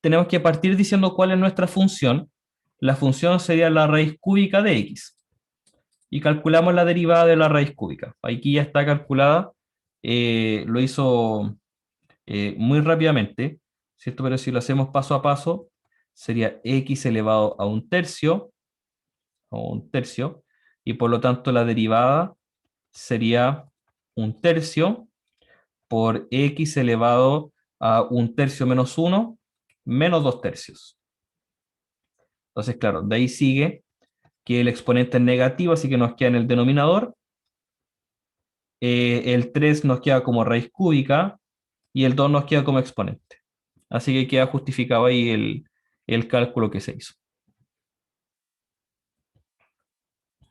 Tenemos que partir diciendo cuál es nuestra función. La función sería la raíz cúbica de x. Y calculamos la derivada de la raíz cúbica. Aquí ya está calculada lo hizo muy rápidamente, ¿cierto? Pero si lo hacemos paso a paso, sería x elevado a un tercio, y por lo tanto la derivada sería un tercio por x elevado a un tercio menos 1 menos 2 tercios. Entonces, claro, de ahí sigue que el exponente es negativo, así que nos queda en el denominador. El 3 nos queda como raíz cúbica y el 2 nos queda como exponente. Así que queda justificado ahí el cálculo que se hizo.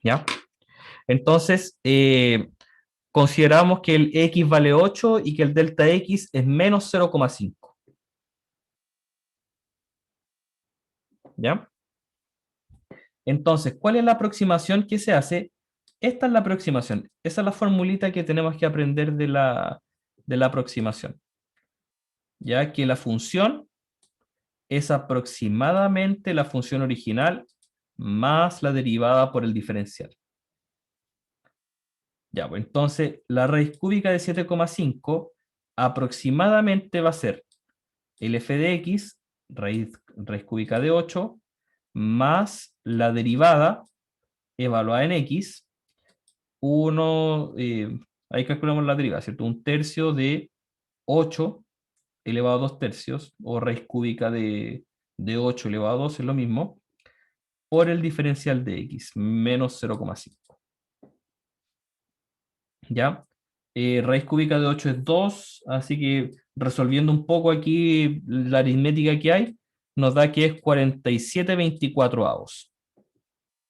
¿Ya? Entonces, consideramos que el x vale 8 y que el delta x es menos 0,5. ¿Ya? Entonces, ¿cuál es la aproximación que se hace? Esta es la aproximación. Esa es la formulita que tenemos que aprender de la aproximación. Ya que la función es aproximadamente la función original más la derivada por el diferencial. Ya, pues entonces la raíz cúbica de 7,5 aproximadamente va a ser el f de x, raíz cúbica de 8, más la derivada evaluada en x, ahí calculamos la derivada, ¿cierto? Un tercio de 8 elevado a 2 tercios, o raíz cúbica de 8 elevado a 2 es lo mismo, por el diferencial de x, menos 0,5. ¿Ya? Raíz cúbica de 8 es 2, así que resolviendo un poco aquí la aritmética que hay, nos da que es 47/24.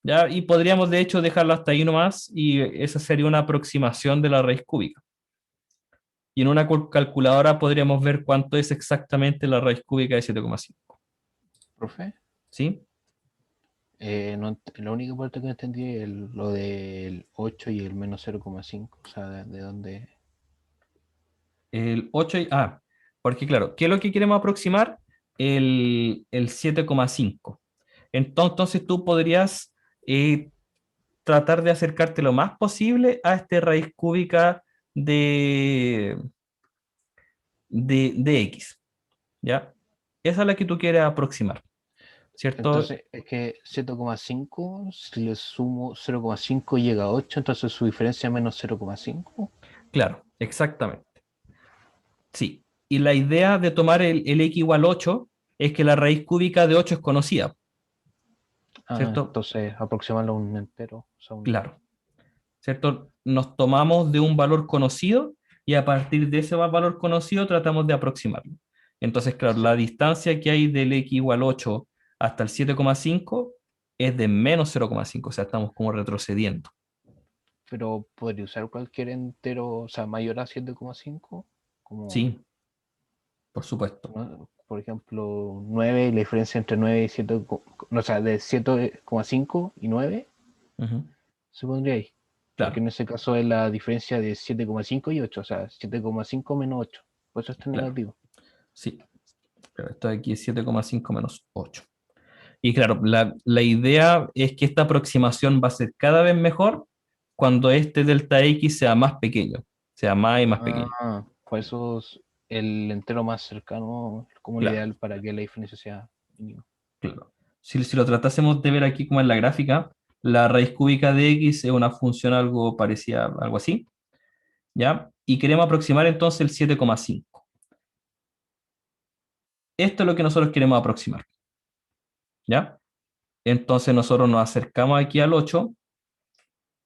¿Ya? Y podríamos de hecho dejarlo hasta ahí nomás, y esa sería una aproximación de la raíz cúbica. Y en una calculadora podríamos ver cuánto es exactamente la raíz cúbica de 7,5. Profe, ¿Sí? la única parte que no entendí es lo del 8 y el menos 0,5. O sea, ¿de dónde? El 8 porque claro, ¿qué es lo que queremos aproximar? El 7,5. Entonces tú podrías tratar de acercarte lo más posible a esta raíz cúbica de x, ¿ya? Esa es la que tú quieres aproximar, ¿cierto? Entonces, es que 7,5, si le sumo 0,5 llega a 8, entonces su diferencia es menos 0,5. Claro, exactamente. Sí. Y la idea de tomar el x igual 8 es que la raíz cúbica de 8 es conocida, ¿cierto? Entonces, aproximarlo a un entero. O sea, Claro. ¿Cierto? Nos tomamos de un valor conocido y a partir de ese valor conocido tratamos de aproximarlo. Entonces, claro, la distancia que hay del x igual 8 hasta el 7,5 es de menos 0,5, o sea, estamos como retrocediendo. Pero podría usar cualquier entero, o sea, mayor a 7,5. Como, Sí, por supuesto. ¿no? Por ejemplo, 9, la diferencia entre 9 y 7, o sea, de 7,5 y 9, se pondría ahí. Claro. Porque en ese caso es la diferencia de 7,5 y 8, o sea, 7,5 menos 8. Por eso está negativo. Sí, pero esto de aquí es 7,5 menos 8. Y claro, la idea es que esta aproximación va a ser cada vez mejor cuando este delta x sea más pequeño, sea más y más pequeño. Por eso es el entero más cercano como el ideal para que la diferencia sea mínima. Claro. Si lo tratásemos de ver aquí como en la gráfica, la raíz cúbica de x es una función algo parecida, algo así, ¿ya? Y queremos aproximar entonces el 7,5. Esto es lo que nosotros queremos aproximar, ¿ya? Entonces nosotros nos acercamos aquí al 8,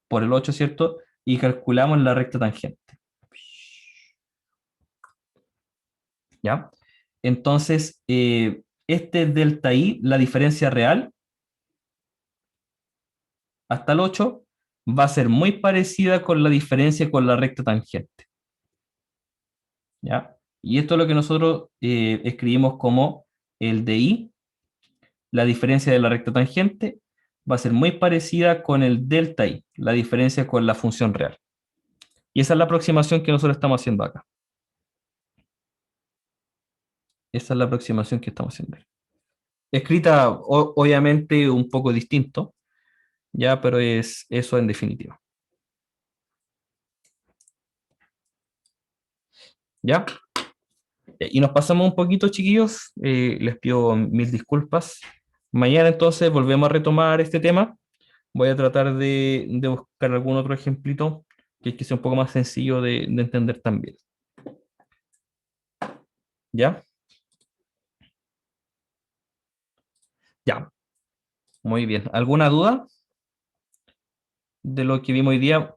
por el 8, ¿cierto? Y calculamos la recta tangente. ¿Ya? Entonces, este delta i, la diferencia real, hasta el 8, va a ser muy parecida con la diferencia con la recta tangente. ¿Ya? Y esto es lo que nosotros escribimos como el de i, la diferencia de la recta tangente, va a ser muy parecida con el delta i, la diferencia con la función real. Y esa es la aproximación que nosotros estamos haciendo acá. Esa es la aproximación que estamos haciendo. Escrita, obviamente, un poco distinto, ya, pero es eso en definitiva. ¿Ya? Y nos pasamos un poquito, chiquillos. Les pido mil disculpas. Mañana entonces volvemos a retomar este tema. Voy a tratar de buscar algún otro ejemplito que sea un poco más sencillo de entender también. ¿Ya? Ya. Muy bien. ¿Alguna duda de lo que vimos hoy día?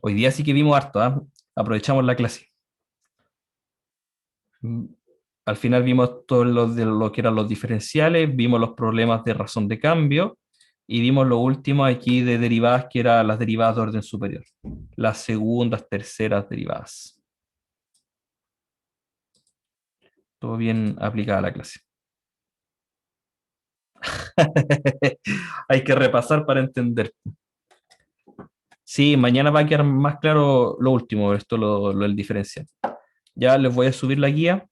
Hoy día sí que vimos harto, ¿ah? Aprovechamos la clase. Al final vimos todo lo que eran los diferenciales, vimos los problemas de razón de cambio y vimos lo último aquí de derivadas, que eran las derivadas de orden superior, las segundas, terceras derivadas. Todo bien aplicada la clase. Hay que repasar para entender. Sí, mañana va a quedar más claro lo último, esto lo del diferencial. Ya les voy a subir la guía.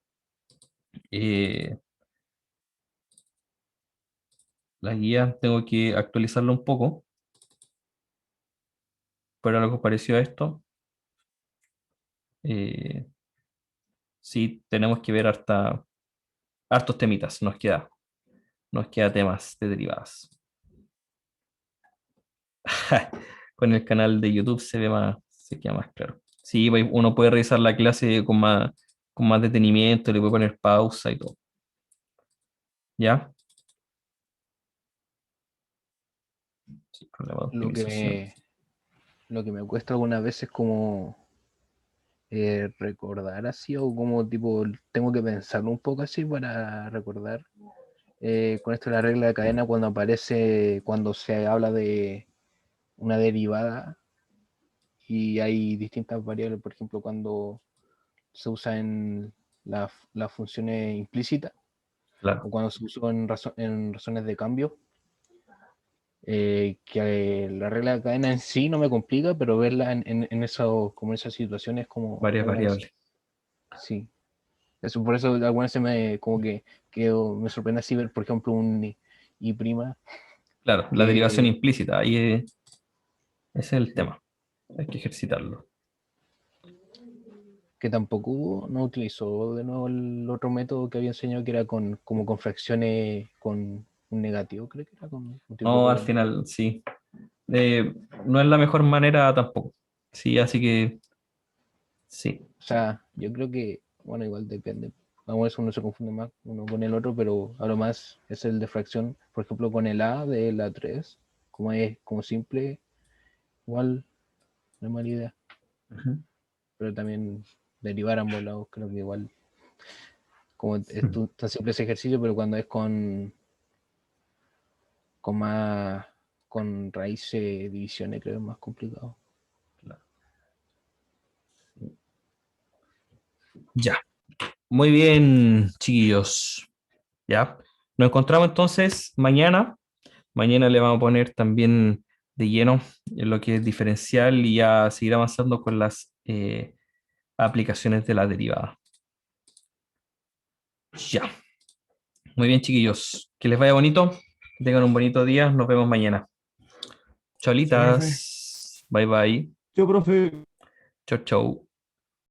La guía tengo que actualizarla un poco, pero algo parecido a esto. Sí, tenemos que ver hartos temitas, nos queda temas de derivadas. Con el canal de YouTube se queda más claro. Sí, uno puede revisar la clase con más detenimiento, le puede poner pausa y todo. ¿Ya? Sí, problema de optimización. Lo que me cuesta algunas veces como recordar así, o como tipo, tengo que pensarlo un poco así para recordar. Con esto de la regla de cadena, cuando se habla de una derivada y hay distintas variables, por ejemplo, cuando se usa en las funciones implícitas Claro. o cuando se usó en razones de cambio, que la regla de cadena en sí no me complica, pero verla en esas situaciones como Varias algunas veces, variables. sí. Por eso algunas veces me sorprende así ver, por ejemplo, un I prima. Claro, la derivación implícita, ahí ese es el tema. Hay que ejercitarlo. Que tampoco no utilizó de nuevo el otro método que había enseñado, que era como con fracciones con un negativo, creo que era con No, al final, sí. No es la mejor manera tampoco. Sí, así que sí. O sea, yo creo que, bueno, igual depende. A veces uno se confunde más uno con el otro, pero a lo más es el de fracción, por ejemplo, con el A de la 3, como es como simple, igual no es mala idea. Pero también derivar a ambos lados, creo que igual, como es tan simple ese ejercicio, pero cuando es con más, con raíces, divisiones, creo que es más complicado. Claro. Ya. Muy bien, chiquillos. Ya. Nos encontramos entonces mañana. Mañana le vamos a poner también de lleno en lo que es diferencial y ya seguir avanzando con las aplicaciones de la derivada. Ya. Muy bien, chiquillos. Que les vaya bonito. Que tengan un bonito día. Nos vemos mañana. Chaulitas. Bye bye. Yo, profe. Chau, chau.